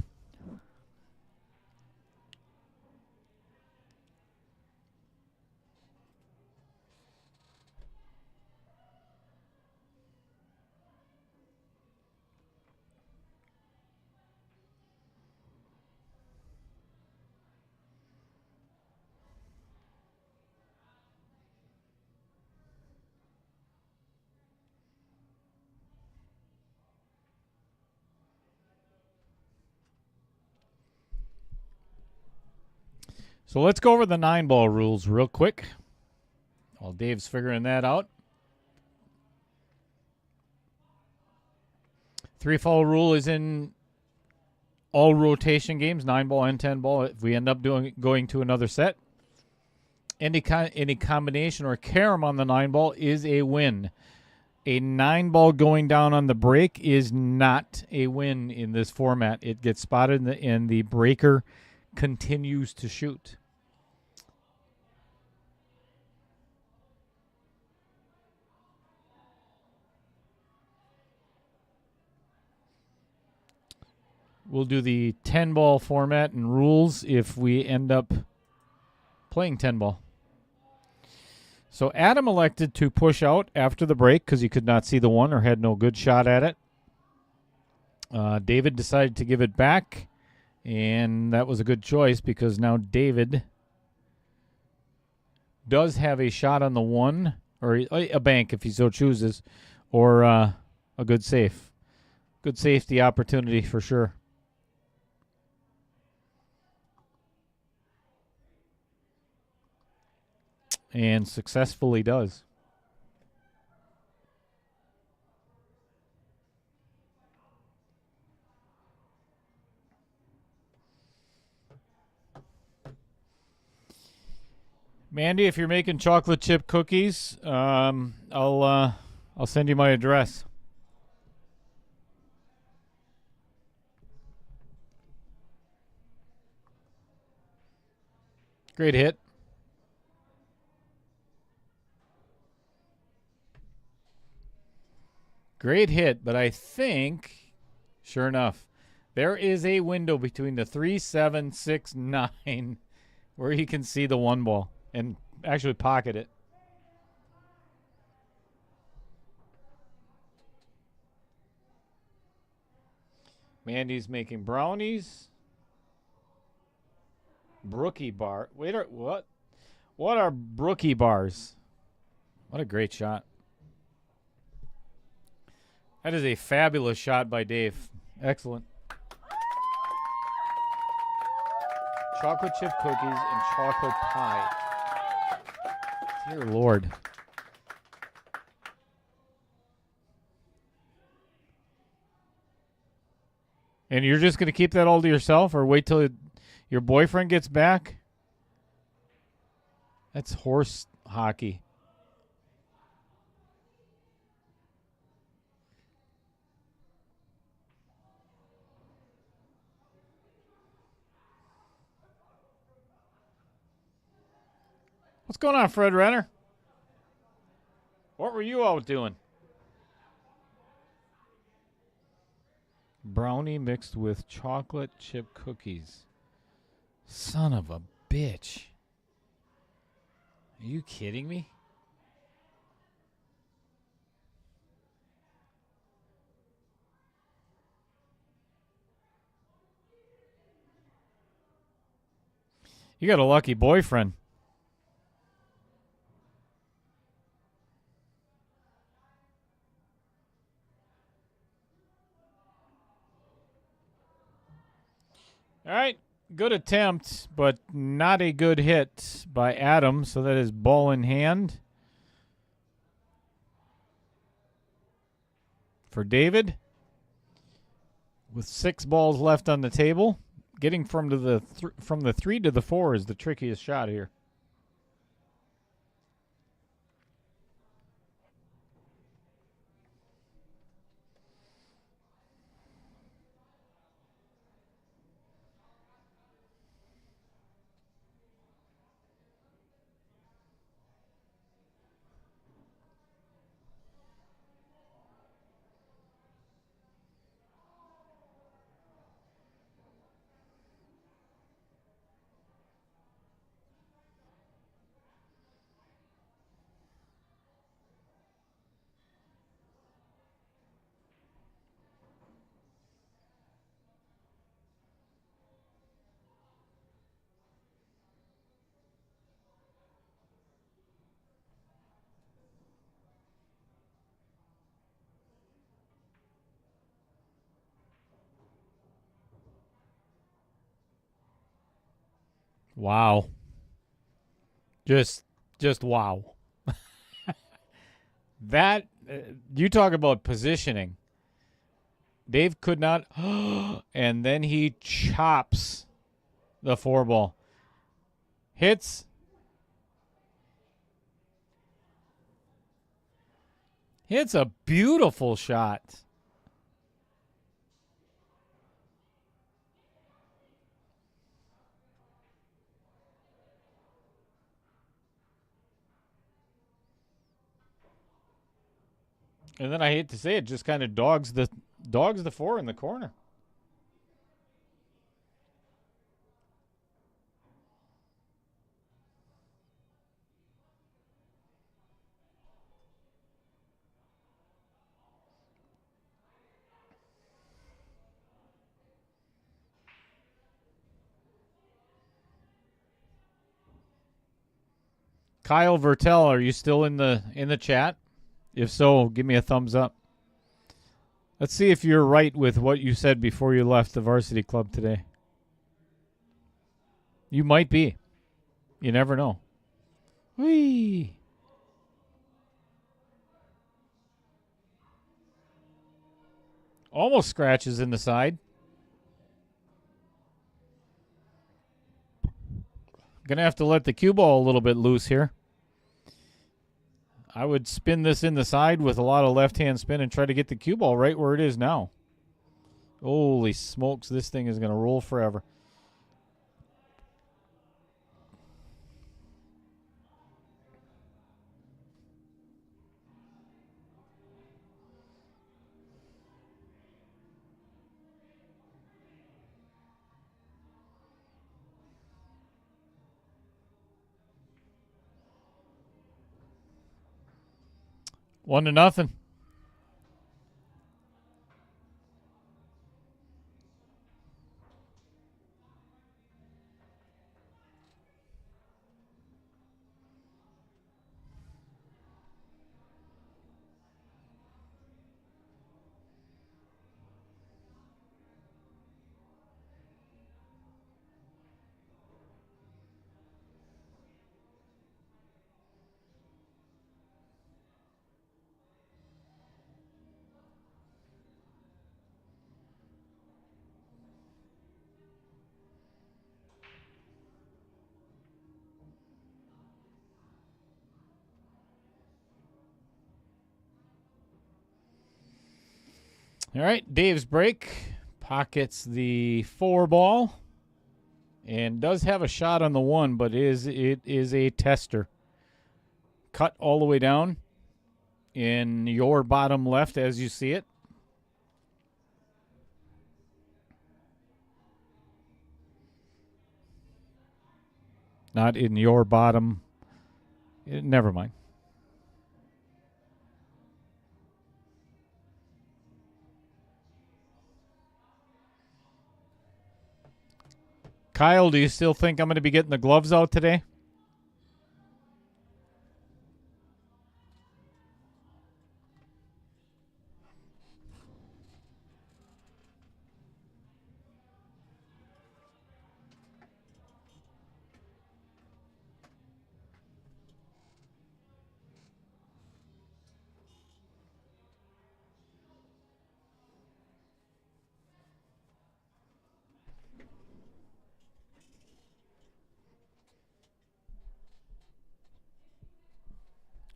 So let's go over the 9-ball rules real quick while Dave's figuring that out. 3-fall rule is in all rotation games, 9-ball and 10-ball. If we end up going to another set, any combination or carom on the 9-ball is a win. A 9-ball going down on the break is not a win in this format. It gets spotted and the breaker continues to shoot. We'll do the 10-ball format and rules if we end up playing 10-ball. So Adam elected to push out after the break because he could not see the one or had no good shot at it. David decided to give it back, and that was a good choice because now David does have a shot on the one, or a bank if he so chooses, or a good safe. Good safety opportunity for sure. And successfully does. Mandy, if you're making chocolate chip cookies, I'll send you my address. Great hit. Great hit, but I think, sure enough, there is a window between the 3, 7, 6, 9 where you can see the 1-ball and actually pocket it. Mandy's making brownies. Brookie bar. Wait, what? What are Brookie bars? What a great shot. That is a fabulous shot by Dave. Excellent. Chocolate chip cookies and chocolate pie. Dear Lord. And you're just going to keep that all to yourself or wait till your boyfriend gets back? That's horse hockey. What's going on, Fred Renner? were you out doing? Brownie mixed with chocolate chip cookies. Son of a bitch. Are you kidding me? You got a lucky boyfriend. All right. Good attempt, but not a good hit by Adam. So that is ball in hand for David. With 6 balls left on the table, getting from the 3 to the 4 is the trickiest shot here. Wow. Just wow. That you talk about positioning. Dave could not and then he chops the 4 ball. Hits. It's a beautiful shot. And then I hate to say it, just kind of dogs the 4 in the corner. Kyle Vertel, are you still in the chat? If so, give me a thumbs up. Let's see if you're right with what you said before you left the varsity club today. You might be. You never know. Whee! Almost scratches in the side. Gonna have to let the cue ball a little bit loose here. I would spin this in the side with a lot of left-hand spin and try to get the cue ball right where it is now. Holy smokes, this thing is going to roll forever. One to nothing. All right, Dave's break. Pockets the 4 ball. And does have a shot on the 1, but it is a tester. Cut all the way down. in your bottom left as you see it. Not in your bottom. Never mind. Kyle, do you still think I'm going to be getting the gloves out today?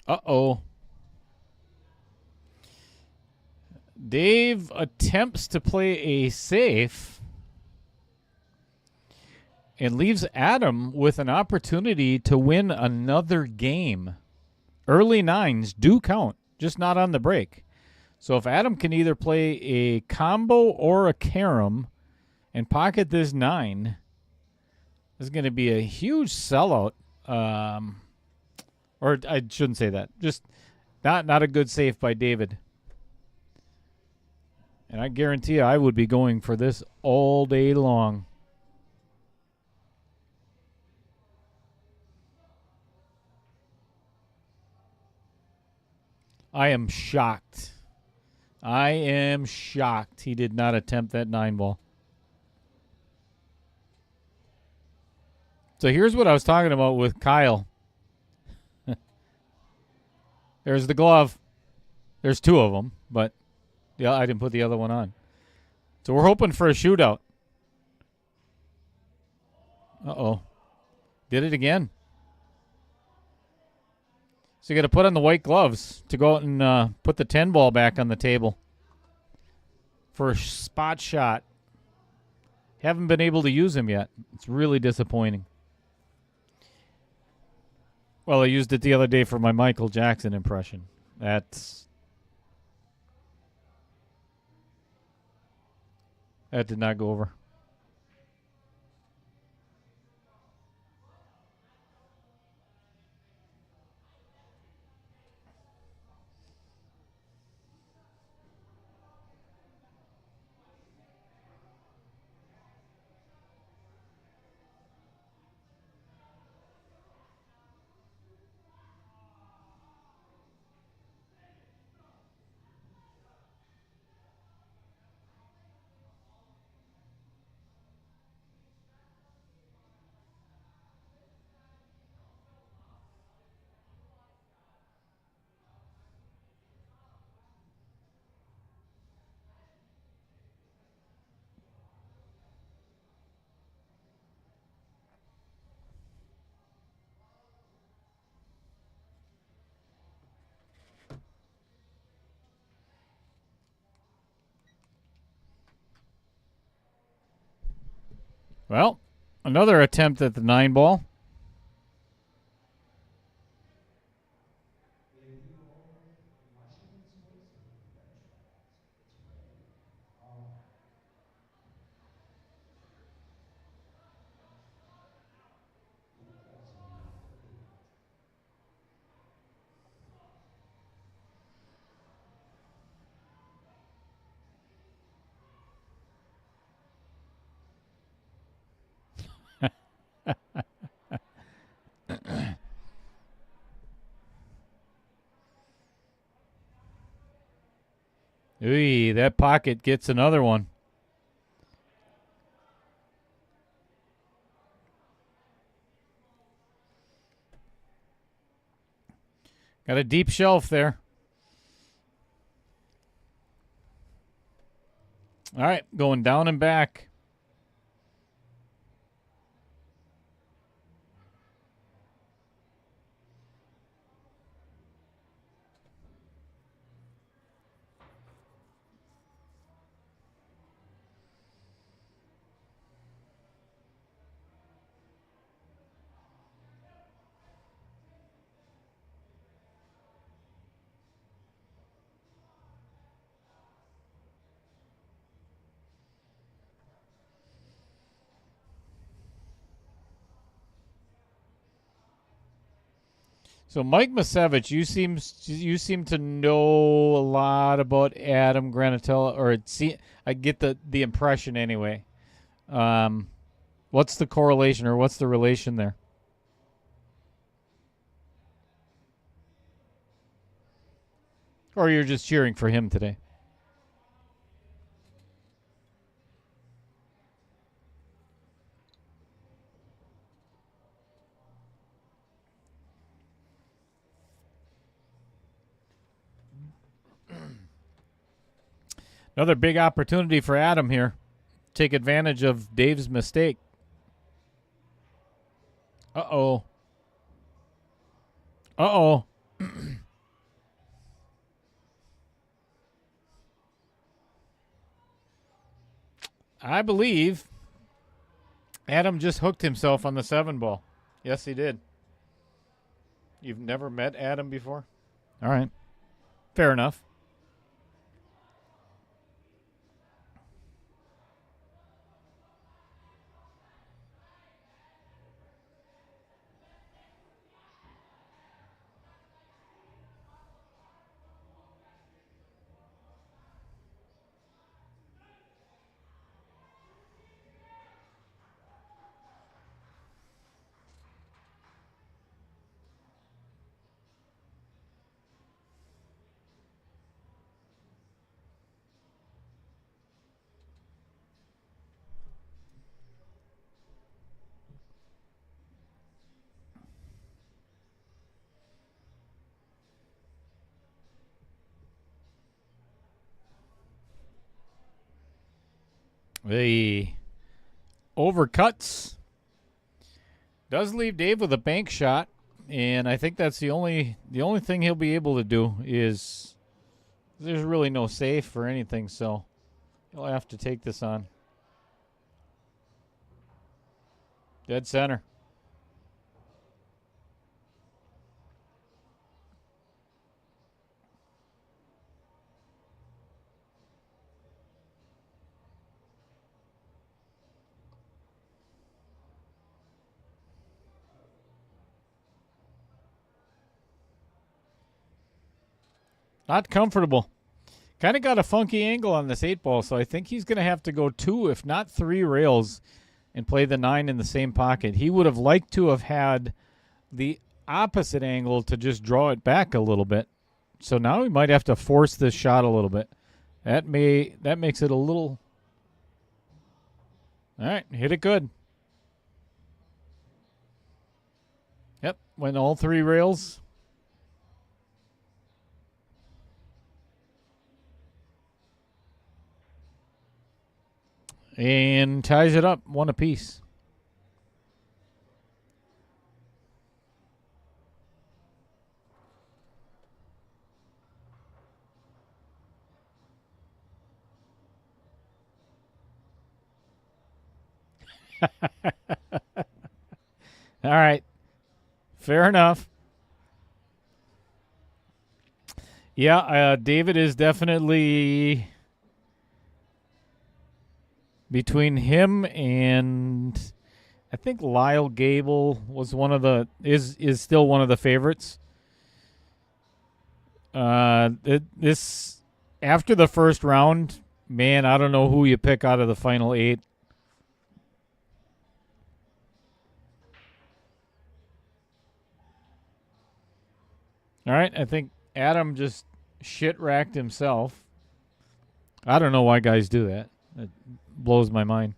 Uh-oh. Dave attempts to play a safe and leaves Adam with an opportunity to win another game. Early nines do count, just not on the break. So if Adam can either play a combo or a carom and pocket this 9, this is going to be a huge sellout. Or I shouldn't say that. Just not a good safe by David. And I guarantee you I would be going for this all day long. I am shocked. I am shocked he did not attempt that 9 ball. So here's what I was talking about with Kyle. There's the glove. There's 2 of them, but yeah, I didn't put the other one on. So we're hoping for a shootout. Uh-oh. Did it again. So you got to put on the white gloves to go out and put the 10 ball back on the table for a spot shot. Haven't been able to use him yet. It's really disappointing. Well, I used it the other day for my Michael Jackson impression. That did not go over. Well, another attempt at the 9 ball. Ooh, that pocket gets another one. Got a deep shelf there. All right, going down and back. So Mike Masevich, you seem to know a lot about Adam Granatella, or I get the impression anyway. Um, what's the correlation or what's the relation there? Or you're just cheering for him today? Another big opportunity for Adam here. Take advantage of Dave's mistake. Uh-oh. Uh-oh. I believe Adam just hooked himself on the 7 ball. Yes, he did. You've never met Adam before? All right. Fair enough. The overcuts does leave Dave with a bank shot, and I think that's the only thing he'll be able to do is there's really no safe or anything, so he'll have to take this on. Dead center. Not comfortable. Kind of got a funky angle on this 8 ball, so I think he's going to have to go 2, if not 3 rails and play the 9 in the same pocket. He would have liked to have had the opposite angle to just draw it back a little bit. So now he might have to force this shot a little bit. That makes it a little. All right, hit it good. Yep, went all 3 rails. And ties it up, 1 apiece. All right. Fair enough. Yeah, David is definitely between him and I think Lyle Gable was is still one of the favorites. This after the first round, man, I don't know who you pick out of the final 8. All right, I think Adam just shit racked himself. I don't know why guys do that. It blows my mind.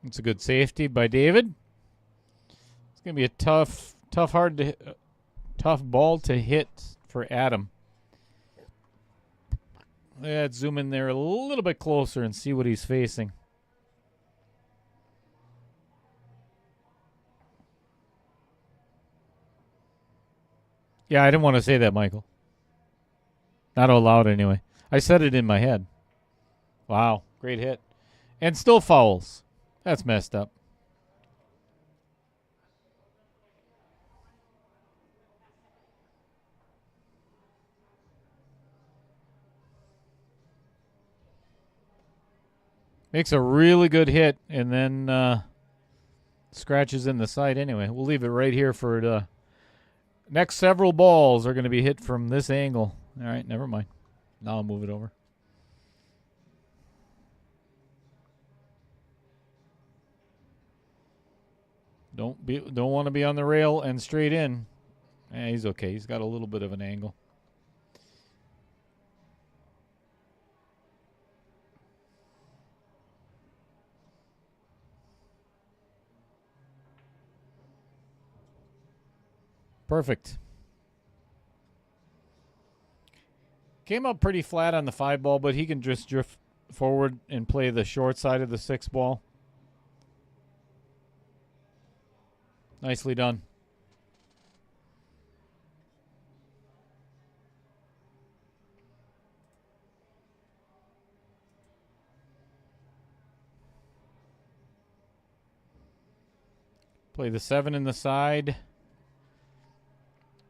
It's a good safety by David. It's gonna be a tough ball to hit for Adam. Let's zoom in there a little bit closer and see what he's facing. Yeah, I didn't want to say that, Michael. Not out loud anyway. I said it in my head. Wow, great hit. And still fouls. That's messed up. Makes a really good hit and then scratches in the side anyway. We'll leave it right here for the next several balls are going to be hit from this angle. All right, never mind. Now I'll move it over. Don't want to be on the rail and straight in. He's okay. He's got a little bit of an angle. Perfect. Came up pretty flat on the 5 ball, but he can just drift forward and play the short side of the 6 ball. Nicely done. Play the 7 in the side.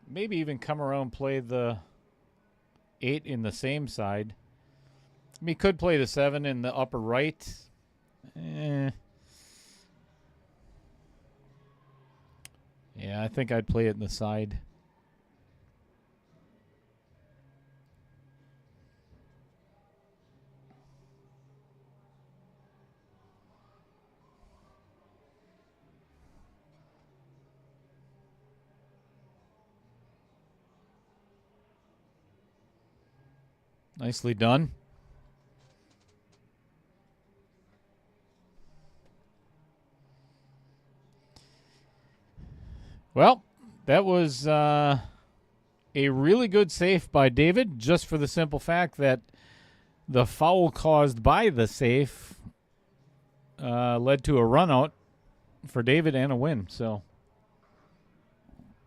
Maybe even come around and play the 8 in the same side. I mean, he could play the 7 in the upper right. Yeah, I think I'd play it in the side. Nicely done. Well, that was a really good save by David, just for the simple fact that the foul caused by the save led to a run out for David and a win. So,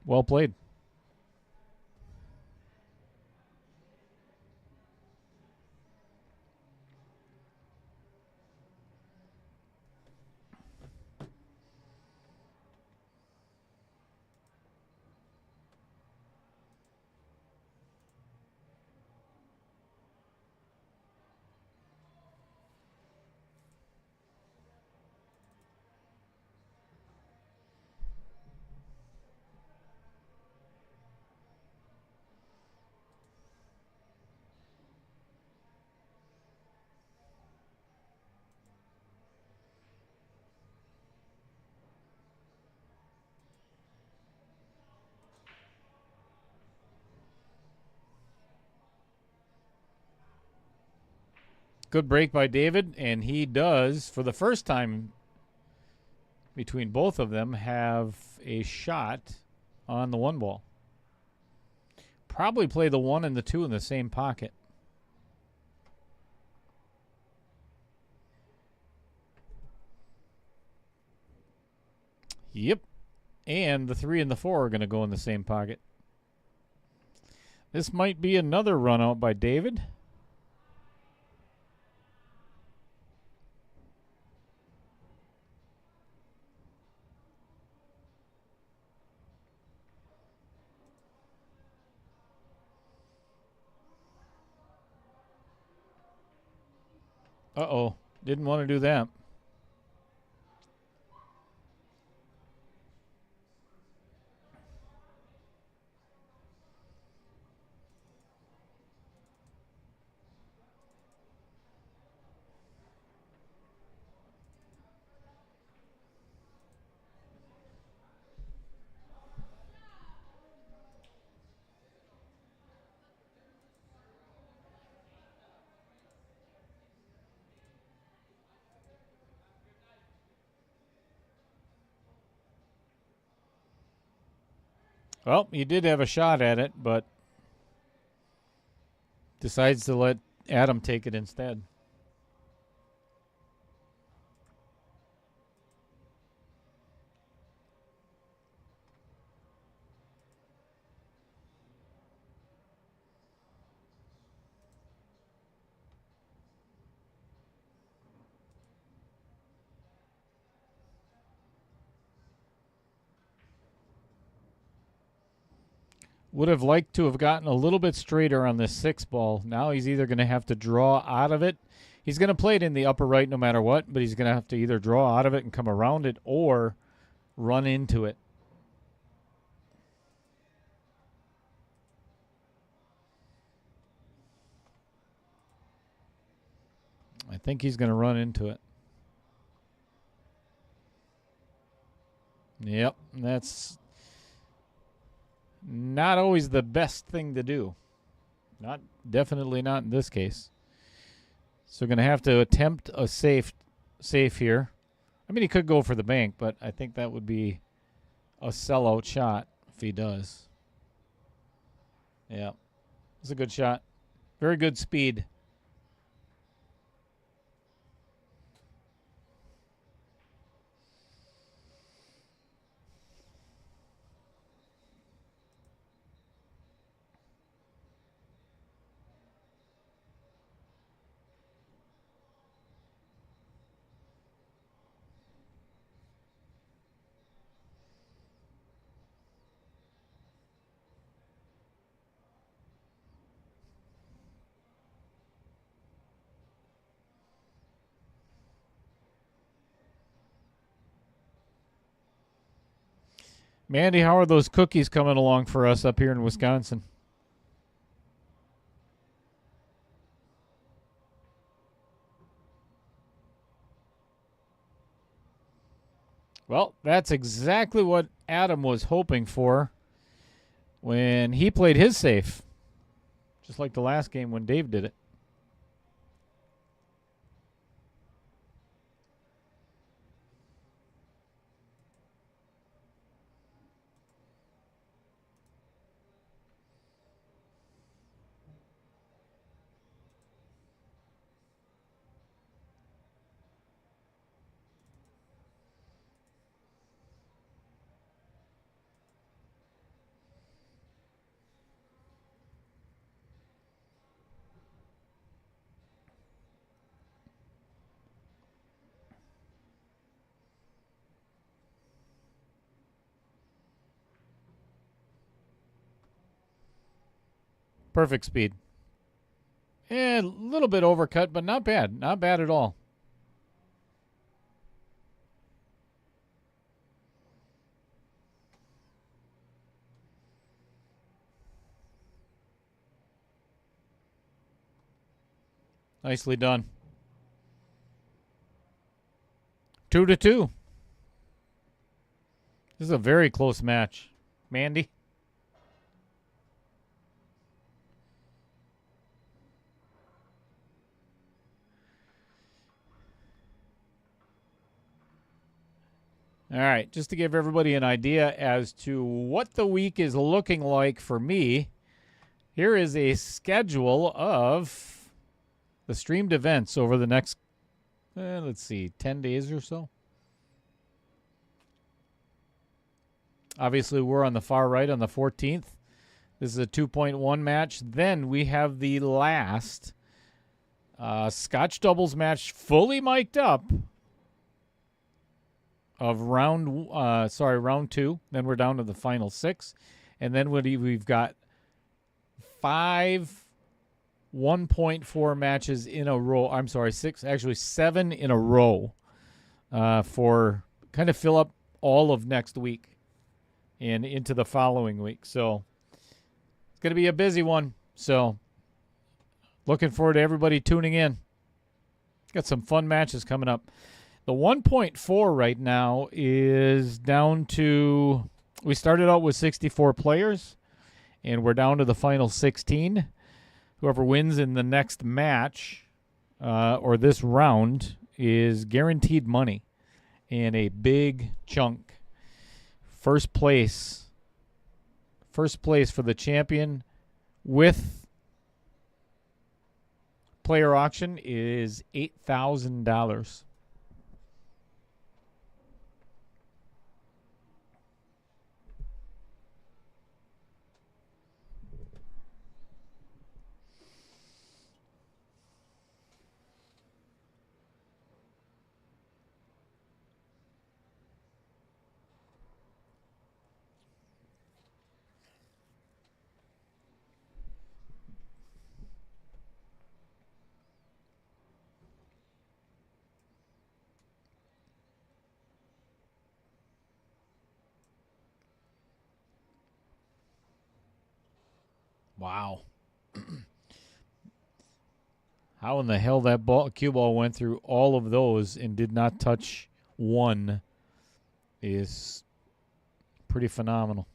well played. Good break by David, and he does, for the first time between both of them, have a shot on the 1 ball. Probably play the 1 and the 2 in the same pocket. Yep. And the 3 and the 4 are going to go in the same pocket. This might be another run out by David. Uh-oh. Didn't want to do that. Well, he did have a shot at it, but decides to let Adam take it instead. Would have liked to have gotten a little bit straighter on this 6 ball. Now he's either going to have to draw out of it. He's going to play it in the upper right no matter what, but he's going to have to either draw out of it and come around it or run into it. I think he's going to run into it. Yep, that's not always the best thing to do. Definitely not in this case. So going to have to attempt a safe here. I mean, he could go for the bank, but I think that would be a sellout shot if he does. Yeah, it's a good shot. Very good speed. Mandy, how are those cookies coming along for us up here in Wisconsin? Well, that's exactly what Adam was hoping for when he played his safe. Just like the last game when Dave did it. Perfect speed. A little bit overcut, but not bad. Not bad at all. Nicely done. 2-2. This is a very close match. Mandy? All right, just to give everybody an idea as to what the week is looking like for me, here is a schedule of the streamed events over the next, let's see, 10 days or so. Obviously, we're on the far right on the 14th. This is a 2.1 match. Then we have the last Scotch doubles match fully mic'd up of round 2. Then we're down to the final 6. And then we've got 5 1.4 matches in a row. I'm sorry, 6, actually 7 in a row for kind of fill up all of next week and into the following week. So it's going to be a busy one. So looking forward to everybody tuning in. Got some fun matches coming up. The 1.4 right now is down to, we started out with 64 players, and we're down to the final 16. Whoever wins in the next match or this round is guaranteed money and a big chunk. First place First place for the champion with player auction is $8,000. Wow. How in the hell that cue ball went through all of those and did not touch one is pretty phenomenal.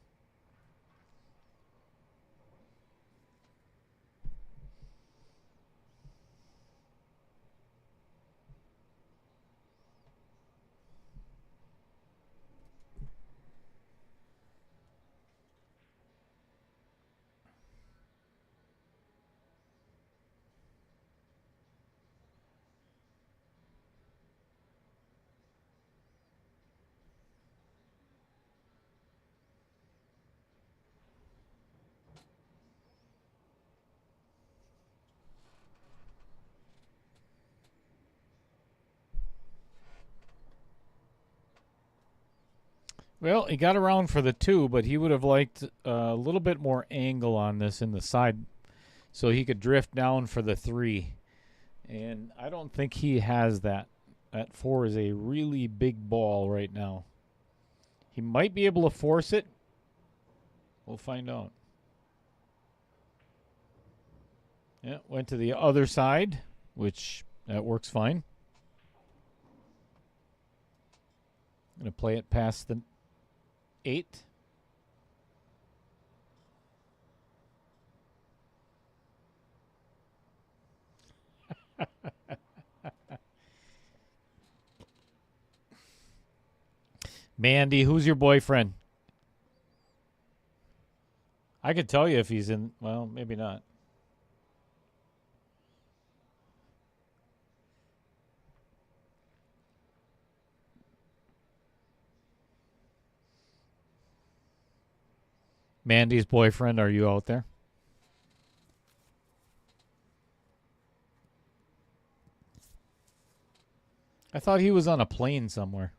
Well, he got around for the 2, but he would have liked a little bit more angle on this in the side so he could drift down for the 3. And I don't think he has that. That 4 is a really big ball right now. He might be able to force it. We'll find out. Yeah, went to the other side, which that works fine. I'm going to play it past the 8. Mandy, who's your boyfriend? I could tell you if he's in. Well, maybe not. Mandy's boyfriend, are you out there? I thought he was on a plane somewhere.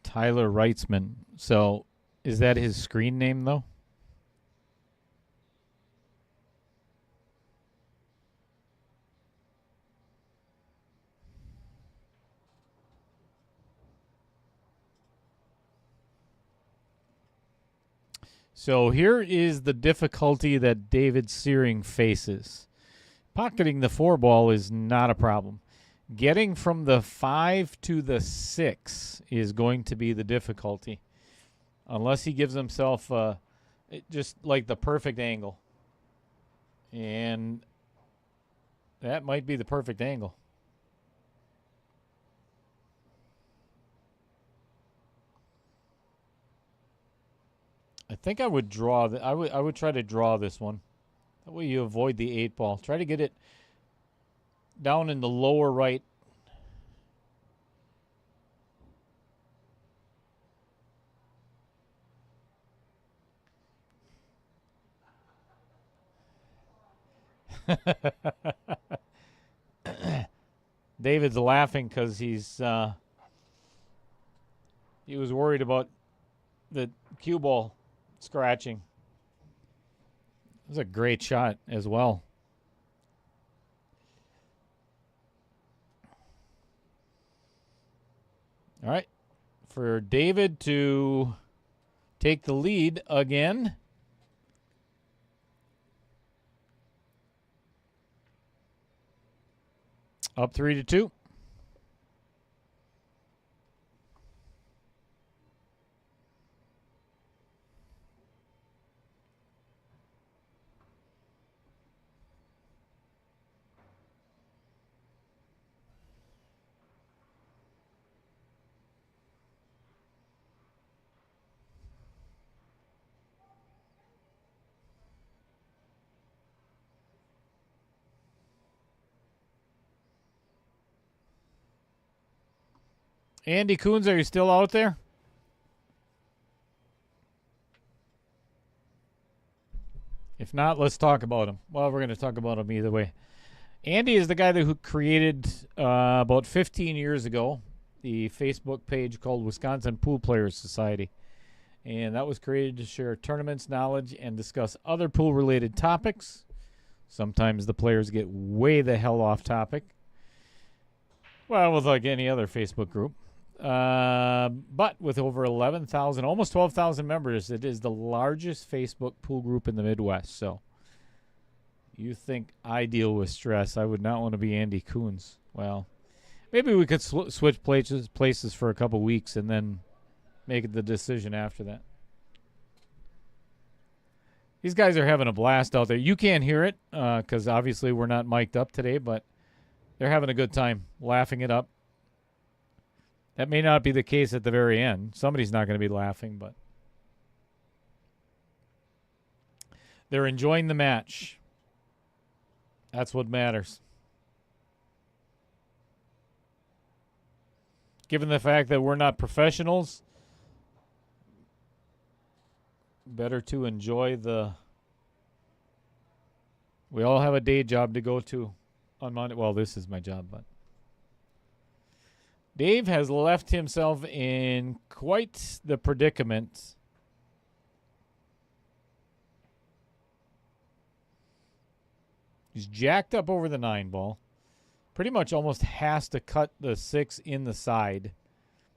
Tyler Reitzman. So, is that his screen name, though? So here is the difficulty that David Seering faces. Pocketing the 4 ball is not a problem. Getting from the 5 to the 6 is going to be the difficulty. Unless he gives himself just like the perfect angle. And that might be the perfect angle. I think I would draw. I would try to draw this one. That way you avoid the 8 ball. Try to get it down in the lower right. David's laughing because he was worried about the cue ball scratching. It was a great shot as well. All right. For David to take the lead again. Up 3-2. Andy Coons, are you still out there? If not, let's talk about him. Well, we're going to talk about him either way. Andy is the guy who created about 15 years ago the Facebook page called Wisconsin Pool Players Society. And that was created to share tournaments, knowledge, and discuss other pool-related topics. Sometimes the players get way the hell off topic. Well, with like any other Facebook group. But with over 11,000, almost 12,000 members, it is the largest Facebook pool group in the Midwest. So you think I deal with stress. I would not want to be Andy Coons. Well, maybe we could switch places for a couple weeks and then make the decision after that. These guys are having a blast out there. You can't hear it because obviously we're not mic'd up today, but they're having a good time laughing it up. That may not be the case at the very end. Somebody's not going to be laughing, but they're enjoying the match. That's what matters. Given the fact that we're not professionals, better to enjoy we all have a day job to go to on Monday. Well, this is my job, but Dave has left himself in quite the predicament. He's jacked up over the 9 ball. Pretty much almost has to cut the 6 in the side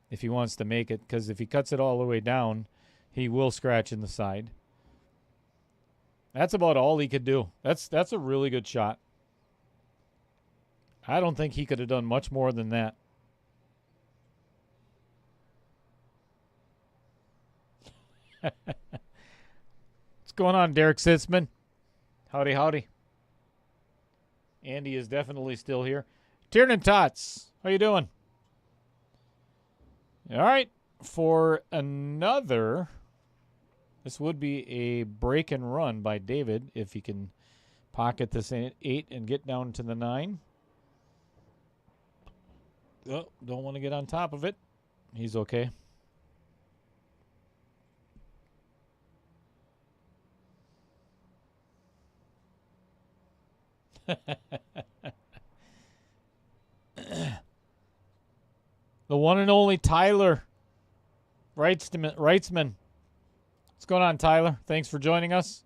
if he wants to make it, because if he cuts it all the way down, he will scratch in the side. That's about all he could do. That's a really good shot. I don't think he could have done much more than that. What's going on, Derek Sitzman? Howdy, howdy. Andy is definitely still here. Tiernan Tots, how you doing? All right, for another, this would be a break and run by David if he can pocket this 8 and get down to the 9. Oh, don't want to get on top of it. He's okay. The one and only Tyler Wrightsman. What's going on, Tyler? Thanks for joining us.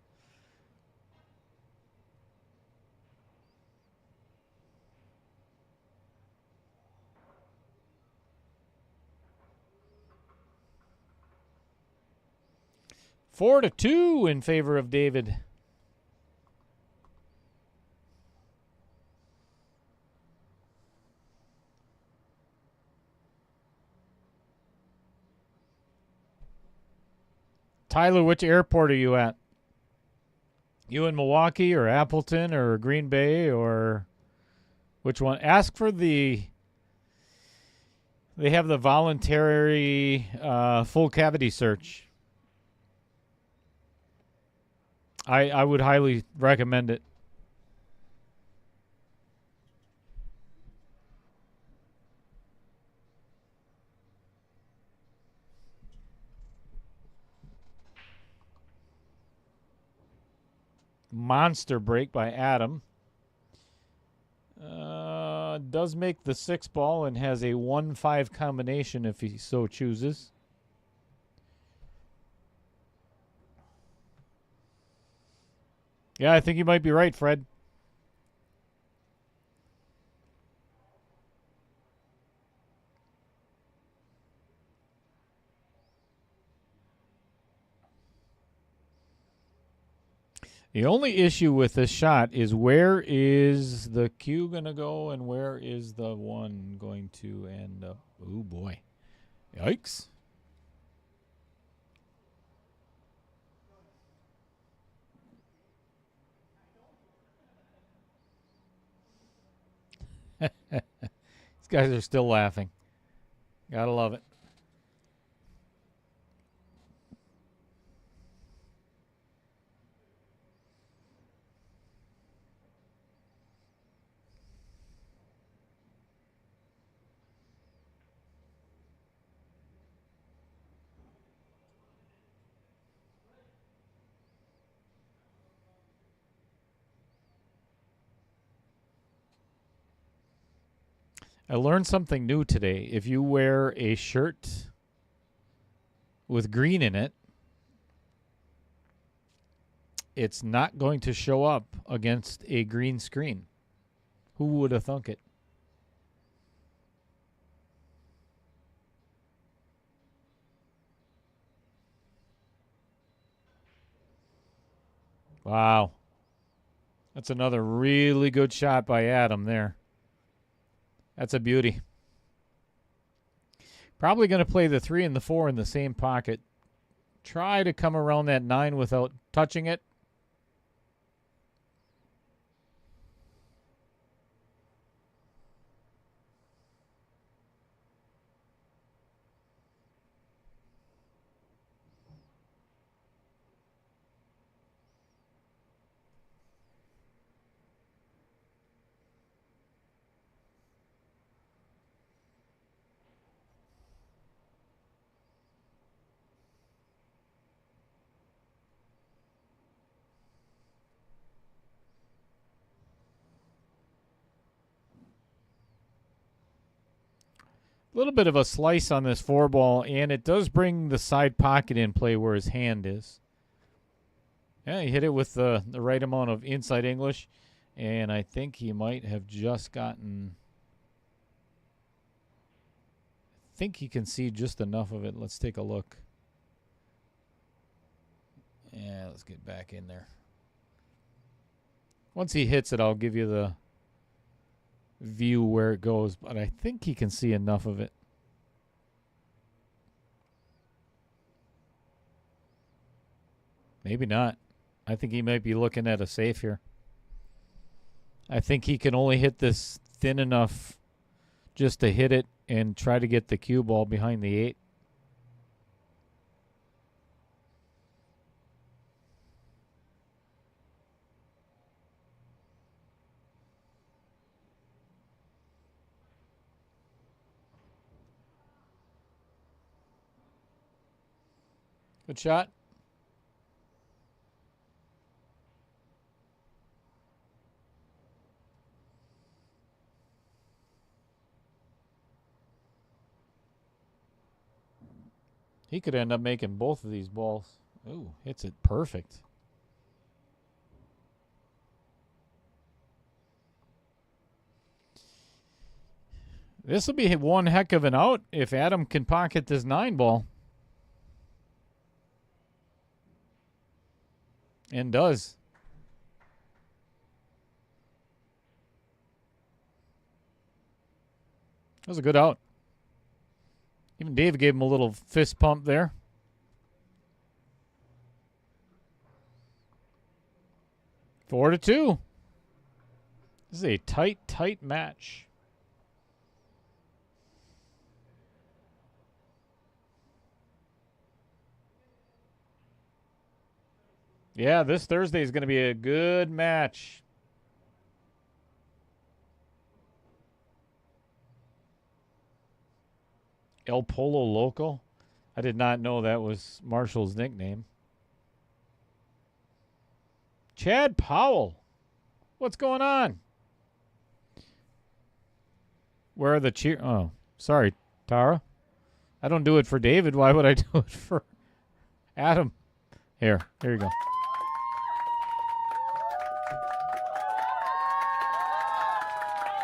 Four to 2 in favor of David. Tyler, which airport are you at? You in Milwaukee or Appleton or Green Bay or which one? Ask for they have the voluntary full cavity search. I would highly recommend it. Monster break by Adam. Does make the 6 ball and has a 1-5 combination if he so chooses. Yeah, I think you might be right, Fred. The only issue with this shot is where is the Q going to go and where is the 1 going to end up? Oh, boy. Yikes. These guys are still laughing. Gotta love it. I learned something new today. If you wear a shirt with green in it, it's not going to show up against a green screen. Who would have thunk it? Wow. That's another really good shot by Adam there. That's a beauty. Probably going to play the 3 and the 4 in the same pocket. Try to come around that 9 without touching it. A little bit of a slice on this 4 ball, and it does bring the side pocket in play where his hand is. Yeah, he hit it with the right amount of inside English, and I think he might have just gotten... I think he can see just enough of it. Let's take a look. Yeah, let's get back in there. Once he hits it, I'll give you the view where it goes, but I think he can see enough of it. Maybe not. I think he might be looking at a safe here. I think he can only hit this thin enough just to hit it and try to get the cue ball behind the 8. Good shot. He could end up making both of these balls. Ooh, hits it perfect. This will be one heck of an out if Adam can pocket this 9 ball. And does. That was a good out. Even Dave gave him a little fist pump there. Four to 2. This is a tight match. Yeah, this Thursday is going to be a good match. El Polo Loco? I did not know that was Marshall's nickname. Chad Powell. What's going on? Where are the cheer? Oh, sorry, Tara. I don't do it for David. Why would I do it for Adam? Here you go.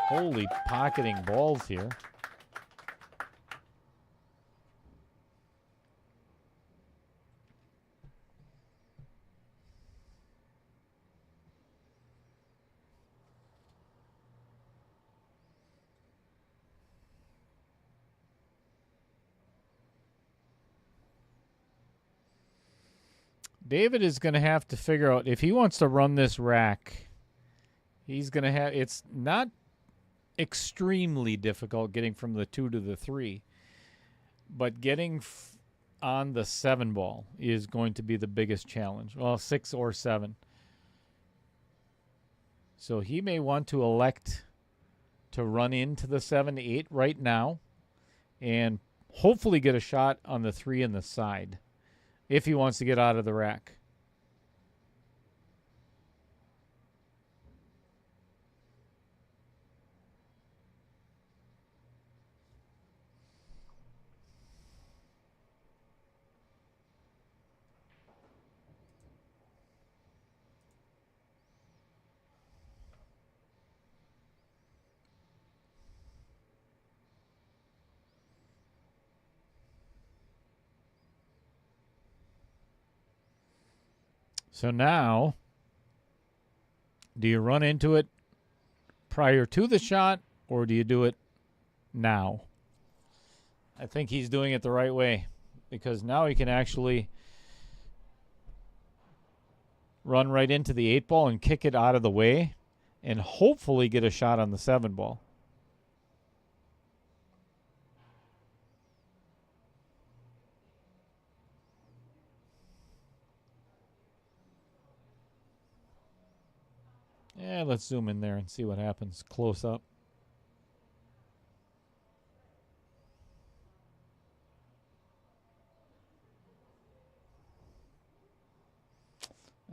Holy pocketing balls here. David is going to have to figure out if he wants to run this rack. He's going to have, it's not extremely difficult getting from the 2 to the 3, but getting on the 7 ball is going to be the biggest challenge. Well, 6 or 7. So he may want to elect to run into the 7-8 right now and hopefully get a shot on the 3 in the side if he wants to get out of the rack. So now, do you run into it prior to the shot, or do you do it now? I think he's doing it the right way, because now he can actually run right into the 8 ball and kick it out of the way and hopefully get a shot on the 7 ball. Yeah, let's zoom in there and see what happens close up.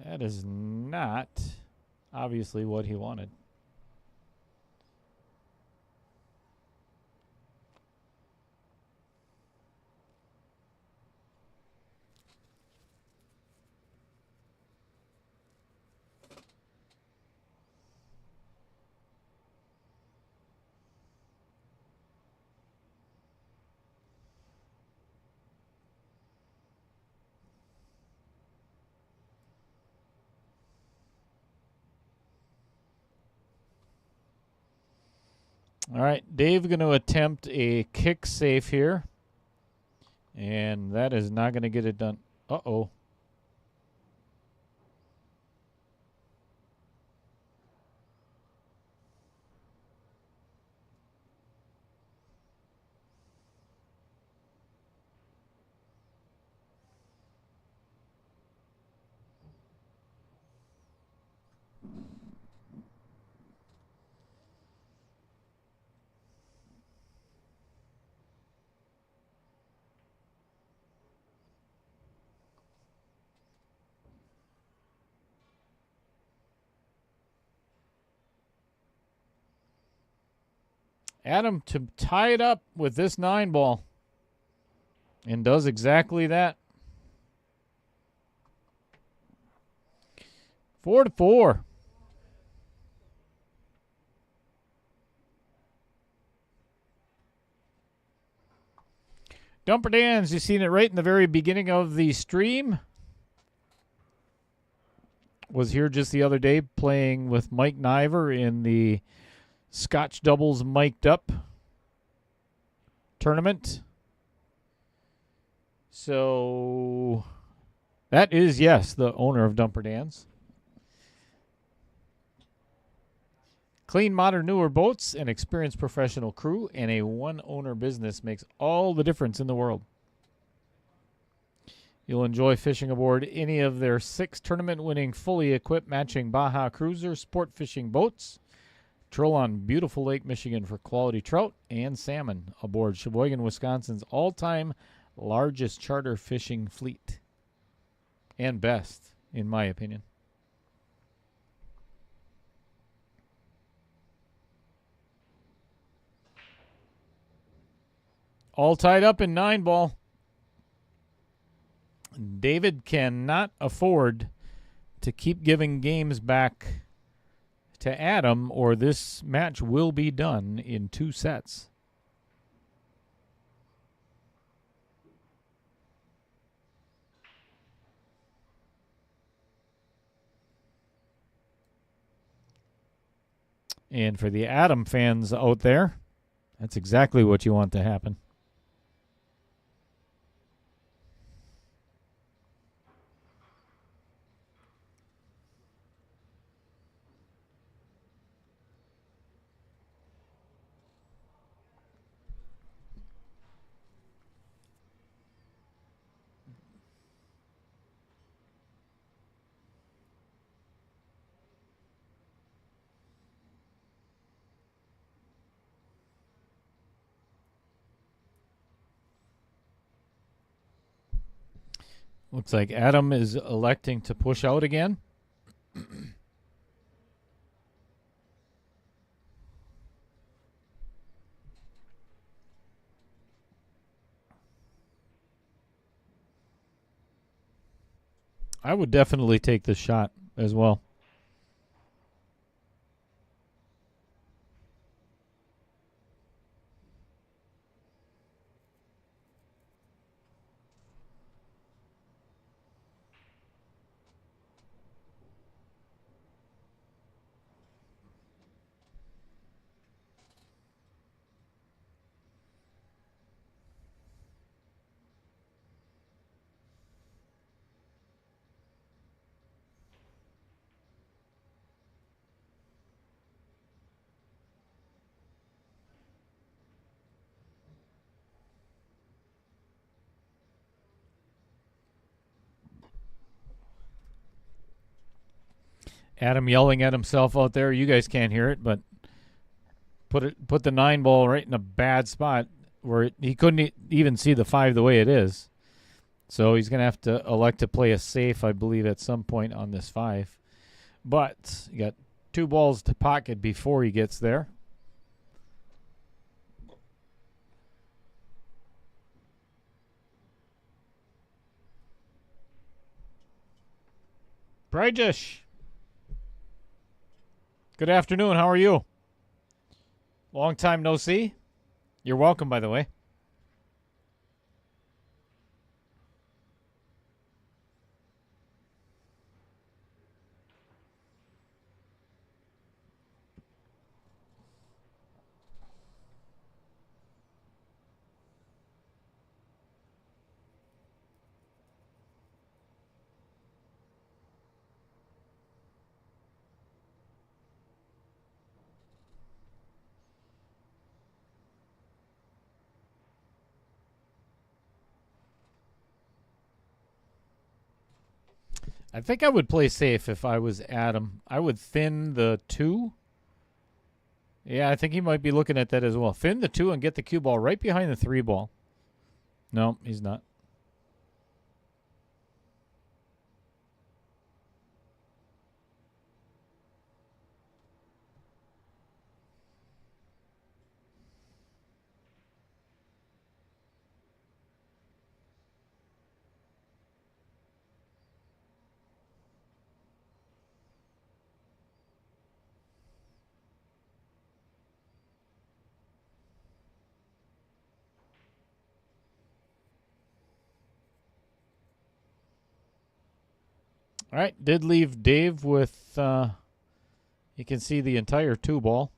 That is not obviously what he wanted. All right, Dave going to attempt a kick safe here. And that is not going to get it done. Uh-oh. Adam to tie it up with this 9 ball. And does exactly that. 4-4. Dumper Dan's, you've seen it right in the very beginning of the stream. Was here just the other day playing with Mike Niver in the Scotch Doubles Mic'd Up tournament. So that is, yes, the owner of Dumper Dan's. Clean, modern, newer boats, an experienced professional crew, and a one-owner business makes all the difference in the world. You'll enjoy fishing aboard any of their 6 tournament-winning, fully equipped matching Baja Cruiser sport fishing boats. Troll on beautiful Lake Michigan for quality trout and salmon aboard Sheboygan, Wisconsin's all-time largest charter fishing fleet. And best, in my opinion. All tied up in 9 ball. David cannot afford to keep giving games back to Adam, or this match will be done in 2 sets. And for the Adam fans out there, that's exactly what you want to happen. Looks like Adam is electing to push out again. I would definitely take this shot as well. Adam yelling at himself out there. You guys can't hear it, but put the 9 ball right in a bad spot where he couldn't even see the 5 the way it is. So he's going to have to elect to play a safe, I believe, at some point on this 5. But you got 2 balls to pocket before he gets there. Brajish. Good afternoon. How are you? Long time no see. You're welcome, by the way. I think I would play safe if I was Adam. I would thin the 2. Yeah, I think he might be looking at that as well. Thin the 2 and get the cue ball right behind the 3 ball. No, he's not. All right, did leave Dave with, you can see the entire 2 ball.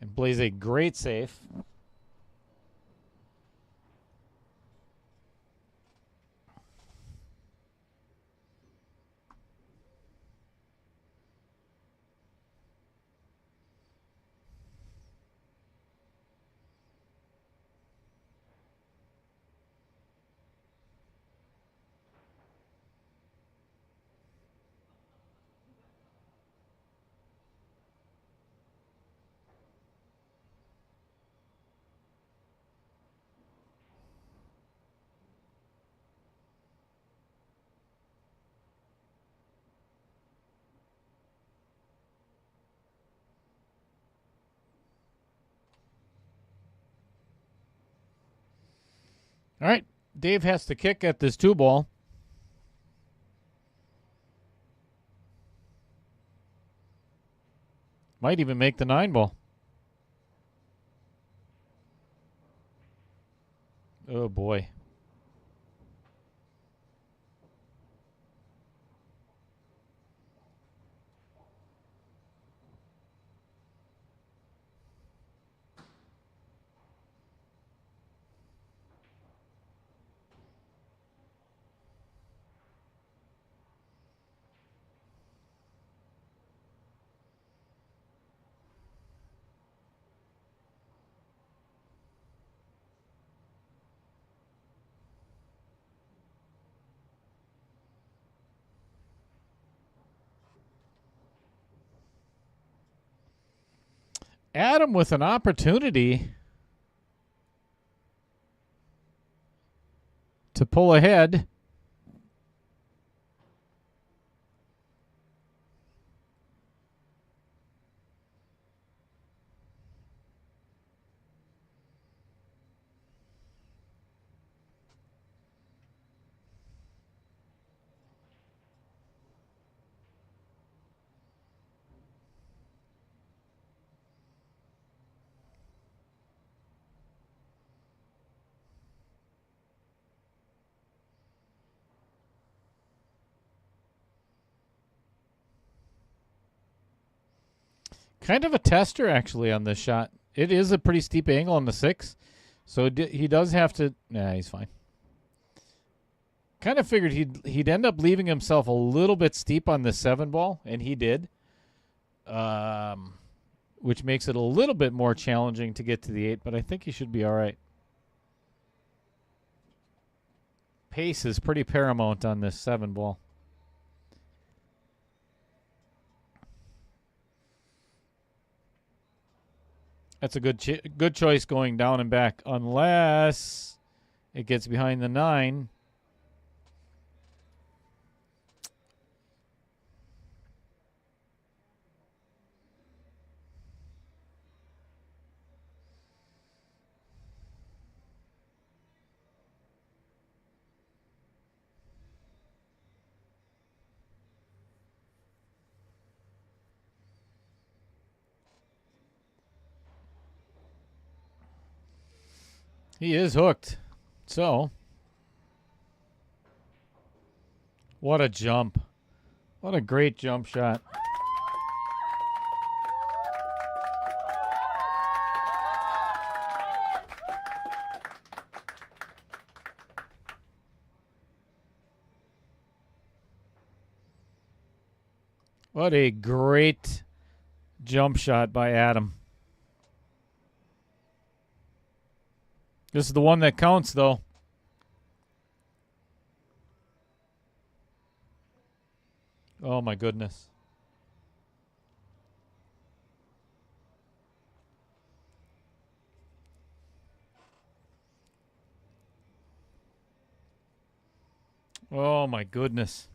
And plays a great safe. All right, Dave has to kick at this 2 ball. Might even make the 9 ball. Oh, boy. Adam with an opportunity to pull ahead. Kind of a tester, actually, on this shot. It is a pretty steep angle on the 6, so he does have to... Nah, he's fine. Kind of figured he'd end up leaving himself a little bit steep on the 7 ball, and he did, which makes it a little bit more challenging to get to the 8, but I think he should be all right. Pace is pretty paramount on this 7 ball. That's a good choice going down and back, unless it gets behind the 9. He is hooked. So, what a jump. What a great jump shot. What a great jump shot by Adam. This is the one that counts, though. Oh, my goodness. Oh, my goodness.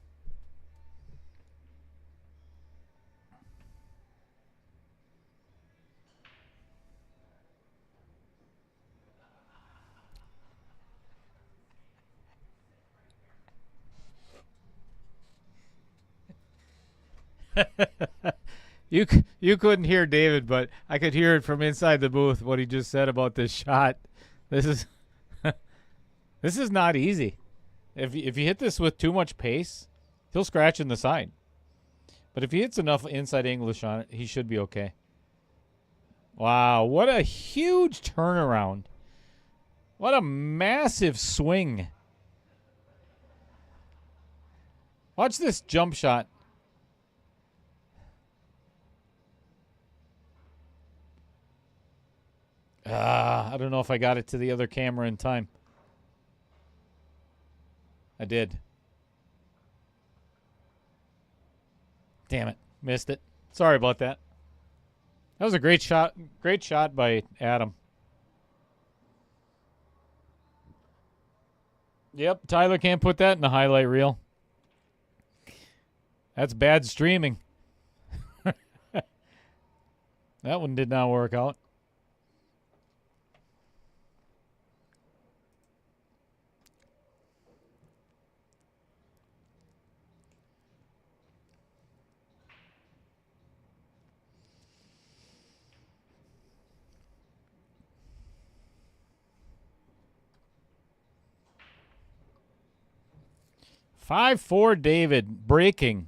You couldn't hear David, but I could hear it from inside the booth what he just said about this shot. This is this is not easy. If you hit this with too much pace, he'll scratch in the side. But if he hits enough inside English on it, he should be okay. Wow, what a huge turnaround. What a massive swing. Watch this jump shot. I don't know if I got it to the other camera in time. I did. Damn it. Missed it. Sorry about that. That was a great shot. Great shot by Adam. Yep, Tyler can't put that in the highlight reel. That's bad streaming. That one did not work out. Five, 4 David breaking.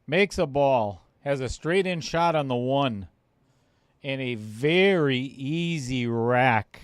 Makes a ball. Has a straight in shot on the 1. And a very easy rack.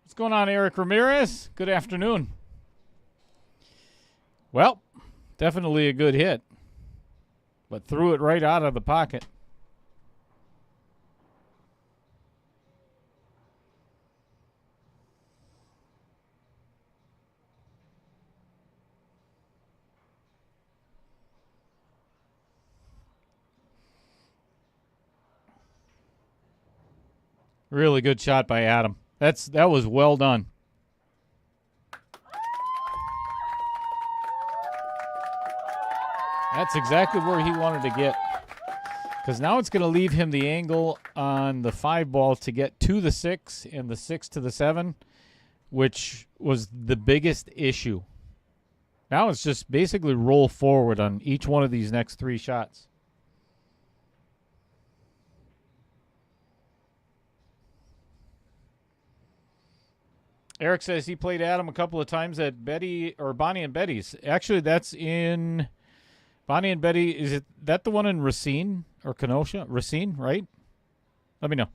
What's going on, Eric Ramirez? Good afternoon. Well, definitely a good hit. but threw it right out of the pocket. Really good shot by Adam. That was well done. That's exactly where he wanted to get. Because now it's going to leave him the angle on the 5 ball to get to the 6 and the 6 to the 7, which was the biggest issue. Now it's just basically roll forward on each one of these next 3 shots. Eric says he played Adam a couple of times at Bonnie and Betty's. Actually, that's in Bonnie and Betty. Is that the one in Racine or Kenosha? Racine, right? Let me know.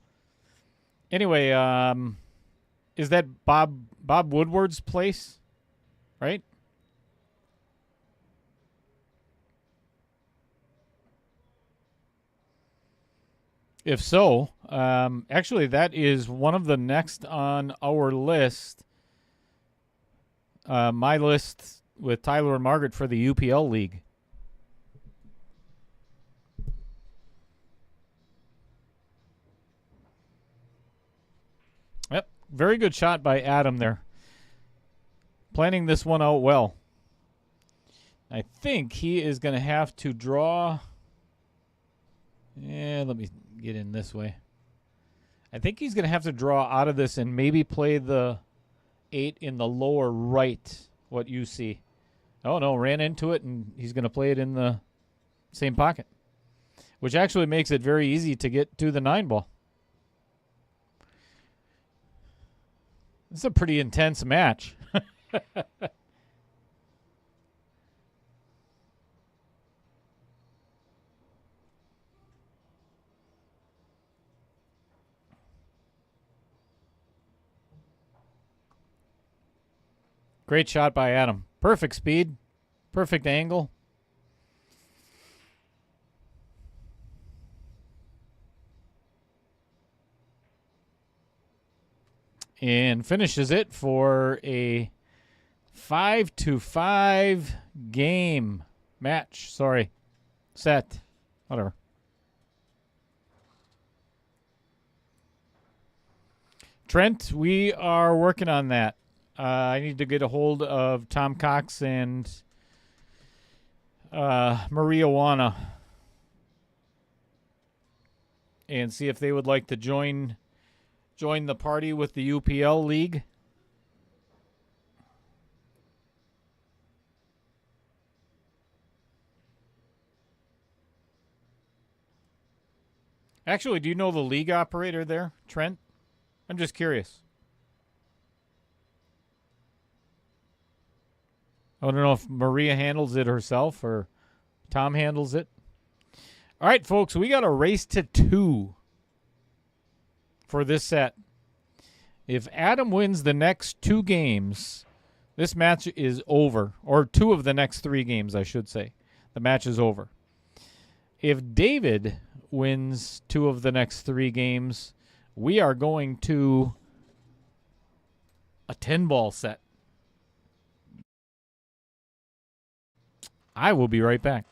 Anyway, is that Bob Woodward's place, right? If so, actually, that is one of the next on our list. My list with Tyler and Margaret for the UPL League. Yep, very good shot by Adam there. Planning this one out well. I think he is going to have to draw. Yeah, let me get in this way. I think he's going to have to draw out of this and maybe play the 8 in the lower right, what you see. Oh, no, ran into it, and he's going to play it in the same pocket, which actually makes it very easy to get to the 9 ball. This is a pretty intense match. Great shot by Adam. Perfect speed. Perfect angle. And finishes it for a 5-5 game match. Sorry. Set. Whatever. Trent, we are working on that. I need to get a hold of Tom Cox and Maria Wana and see if they would like to join the party with the UPL League. Actually, do you know the league operator there, Trent? I'm just curious. I don't know if Maria handles it herself or Tom handles it. All right, folks, we got a race to 2 for this set. If Adam wins the next 2 games, this match is over. Or 2 of the next 3 games, I should say. The match is over. If David wins 2 of the next 3 games, we are going to a 10-ball set. I will be right back.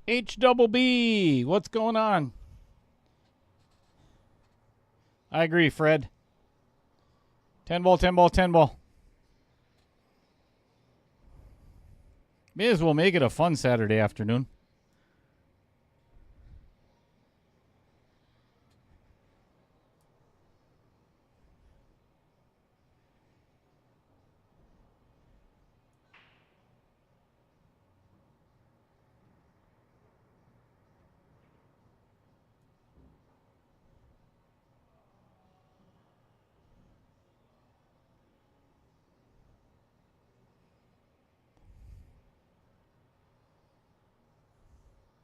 H-double-B, what's going on? I agree, Fred. 10 ball, 10 ball, 10 ball. May as well make it a fun Saturday afternoon.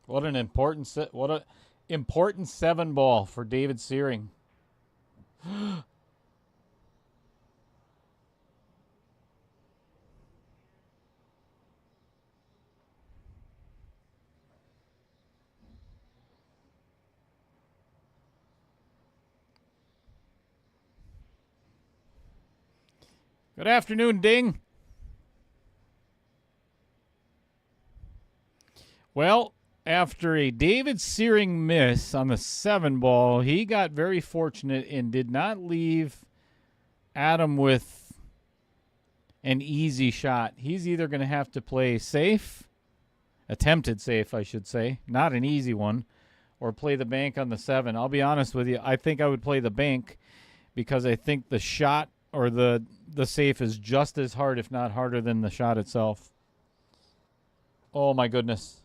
What an important important 7 ball for David Seering. Good afternoon, Ding. Well, after a David Seering miss on the 7 ball, he got very fortunate and did not leave Adam with an easy shot. He's either going to have to play safe, attempted safe, I should say, not an easy one, or play the bank on the 7. I'll be honest with you, I think I would play the bank because I think the shot or the safe is just as hard, if not harder, than the shot itself. Oh, my goodness.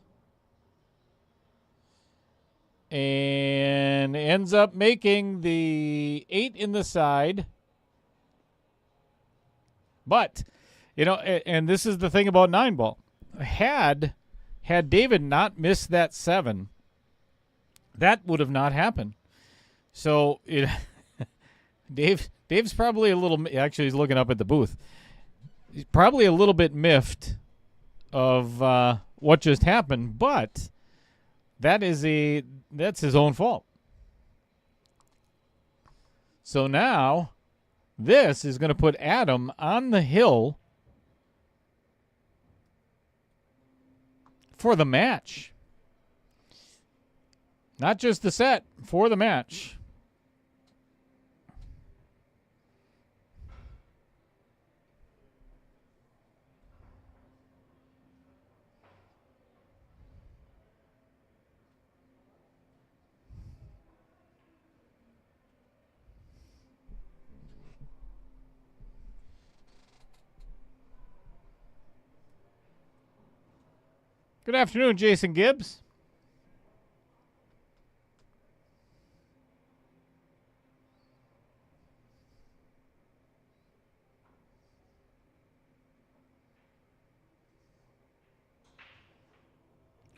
And ends up making the 8 in the side. But, you know, and this is the thing about 9 ball. Had David not missed that 7, that would have not happened. So Dave's probably a little, actually he's looking up at the booth. He's probably a little bit miffed of what just happened, but that's his own fault. So now this is going to put Adam on the hill for the match. Not just the set, for the match. Good afternoon, Jason Gibbs.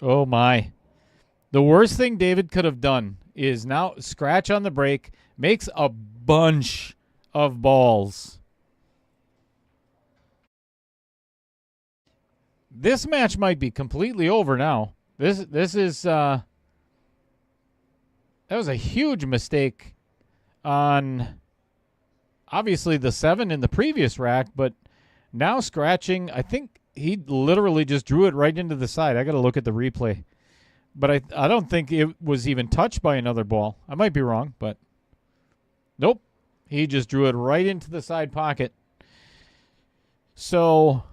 Oh, my. The worst thing David could have done is now scratch on the break, makes a bunch of balls. This match might be completely over now. This is that was a huge mistake on obviously the 7 in the previous rack, but now scratching, I think he literally just drew it right into the side. I got to look at the replay. But I don't think it was even touched by another ball. I might be wrong, but nope. He just drew it right into the side pocket. So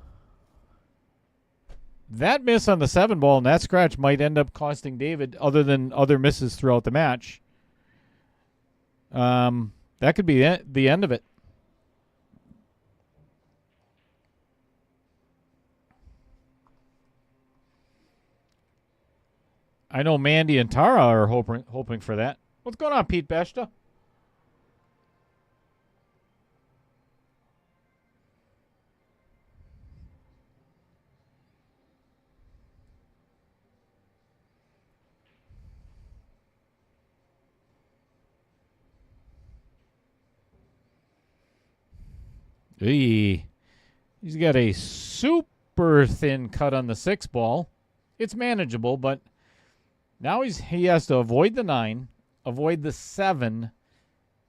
that miss on the 7 ball and that scratch might end up costing David, other than other misses throughout the match. That could be the end of it. I know Mandy and Tara are hoping for that. What's going on, Pete Beshta? He's got a super thin cut on the 6 ball. It's manageable, but now he has to avoid the 9, avoid the 7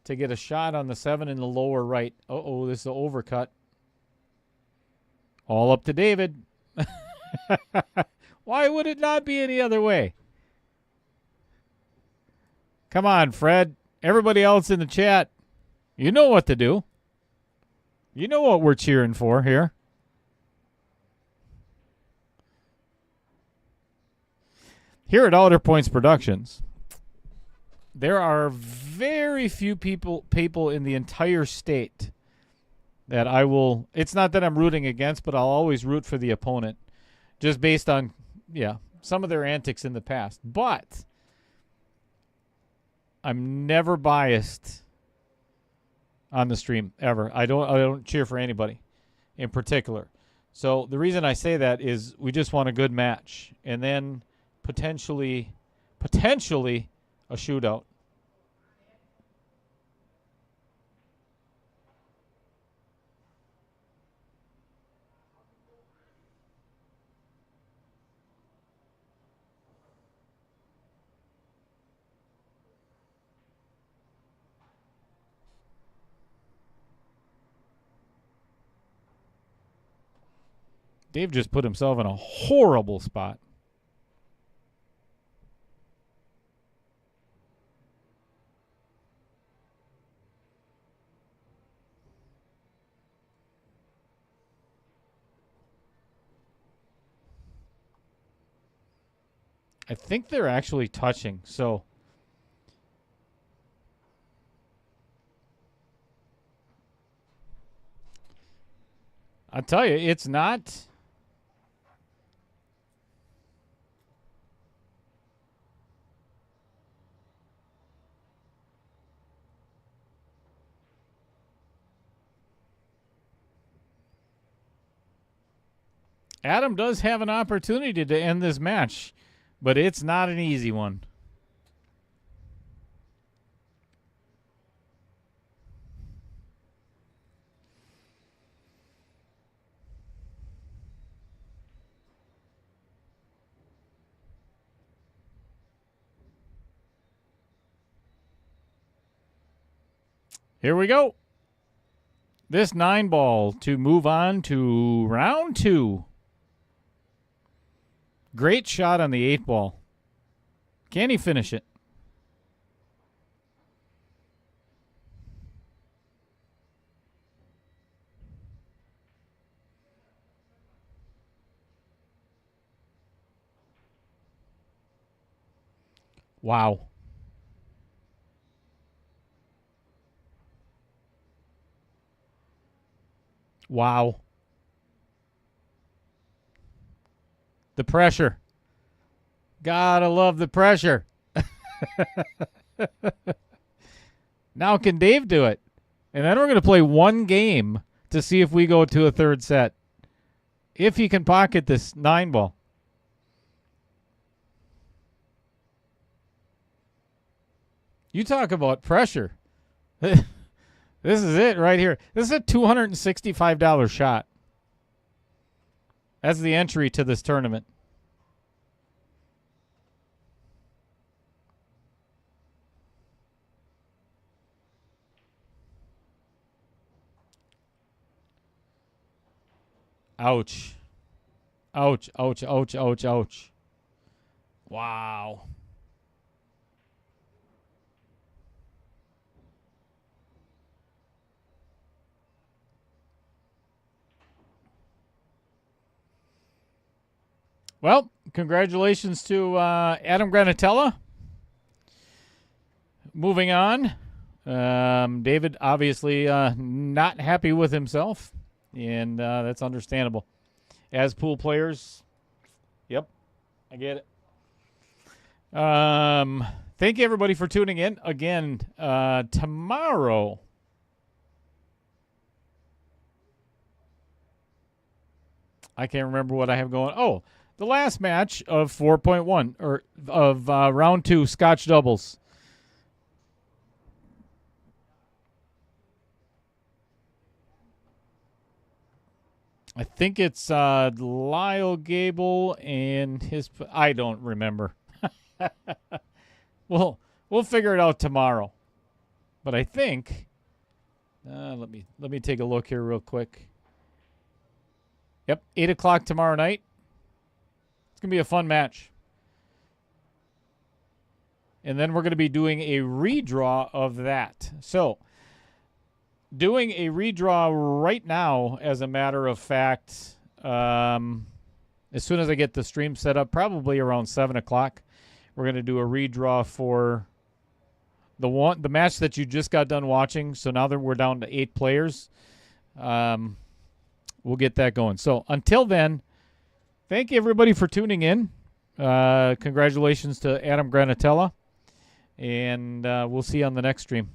to get a shot on the 7 in the lower right. Uh-oh, this is an overcut. All up to David. Why would it not be any other way? Come on, Fred. Everybody else in the chat, you know what to do. You know what we're cheering for here. Here at Outer Points Productions, there are very few people in the entire state that I will. It's not that I'm rooting against, but I'll always root for the opponent, just based on some of their antics in the past. But I'm never biased on the stream ever. I don't cheer for anybody in particular. So the reason I say that is we just want a good match, and then potentially a shootout. Dave just put himself in a horrible spot. I think they're actually touching, so I'll tell you, it's not. Adam does have an opportunity to end this match, but it's not an easy one. Here we go. This 9-ball to move on to round 2. Great shot on the 8-ball. Can he finish it? Wow. Wow. The pressure. Gotta love the pressure. Now can Dave do it? And then we're going to play one game to see if we go to a third set. If he can pocket this 9-ball. You talk about pressure. This is it right here. This is a $265 shot. That's the entry to this tournament. Ouch. Ouch, ouch, ouch, ouch, ouch. Wow. Well, congratulations to Adam Granatella. Moving on. David obviously not happy with himself, and that's understandable. As pool players, yep, I get it. Thank you, everybody, for tuning in. Again, tomorrow, I can't remember what I have going. Oh, the last match of 4.1, or of round 2 Scotch doubles. I think it's Lyle Gable and his. I don't remember. We'll figure it out tomorrow. But I think. Let me take a look here real quick. Yep, 8 o'clock tomorrow night. It's going to be a fun match. And then we're going to be doing a redraw of that. So, doing a redraw right now, as a matter of fact, as soon as I get the stream set up, probably around 7 o'clock, we're going to do a redraw for the match that you just got done watching. So now that we're down to 8 players, we'll get that going. So until then, thank you everybody for tuning in. Congratulations to Adam Granatella. And we'll see you on the next stream.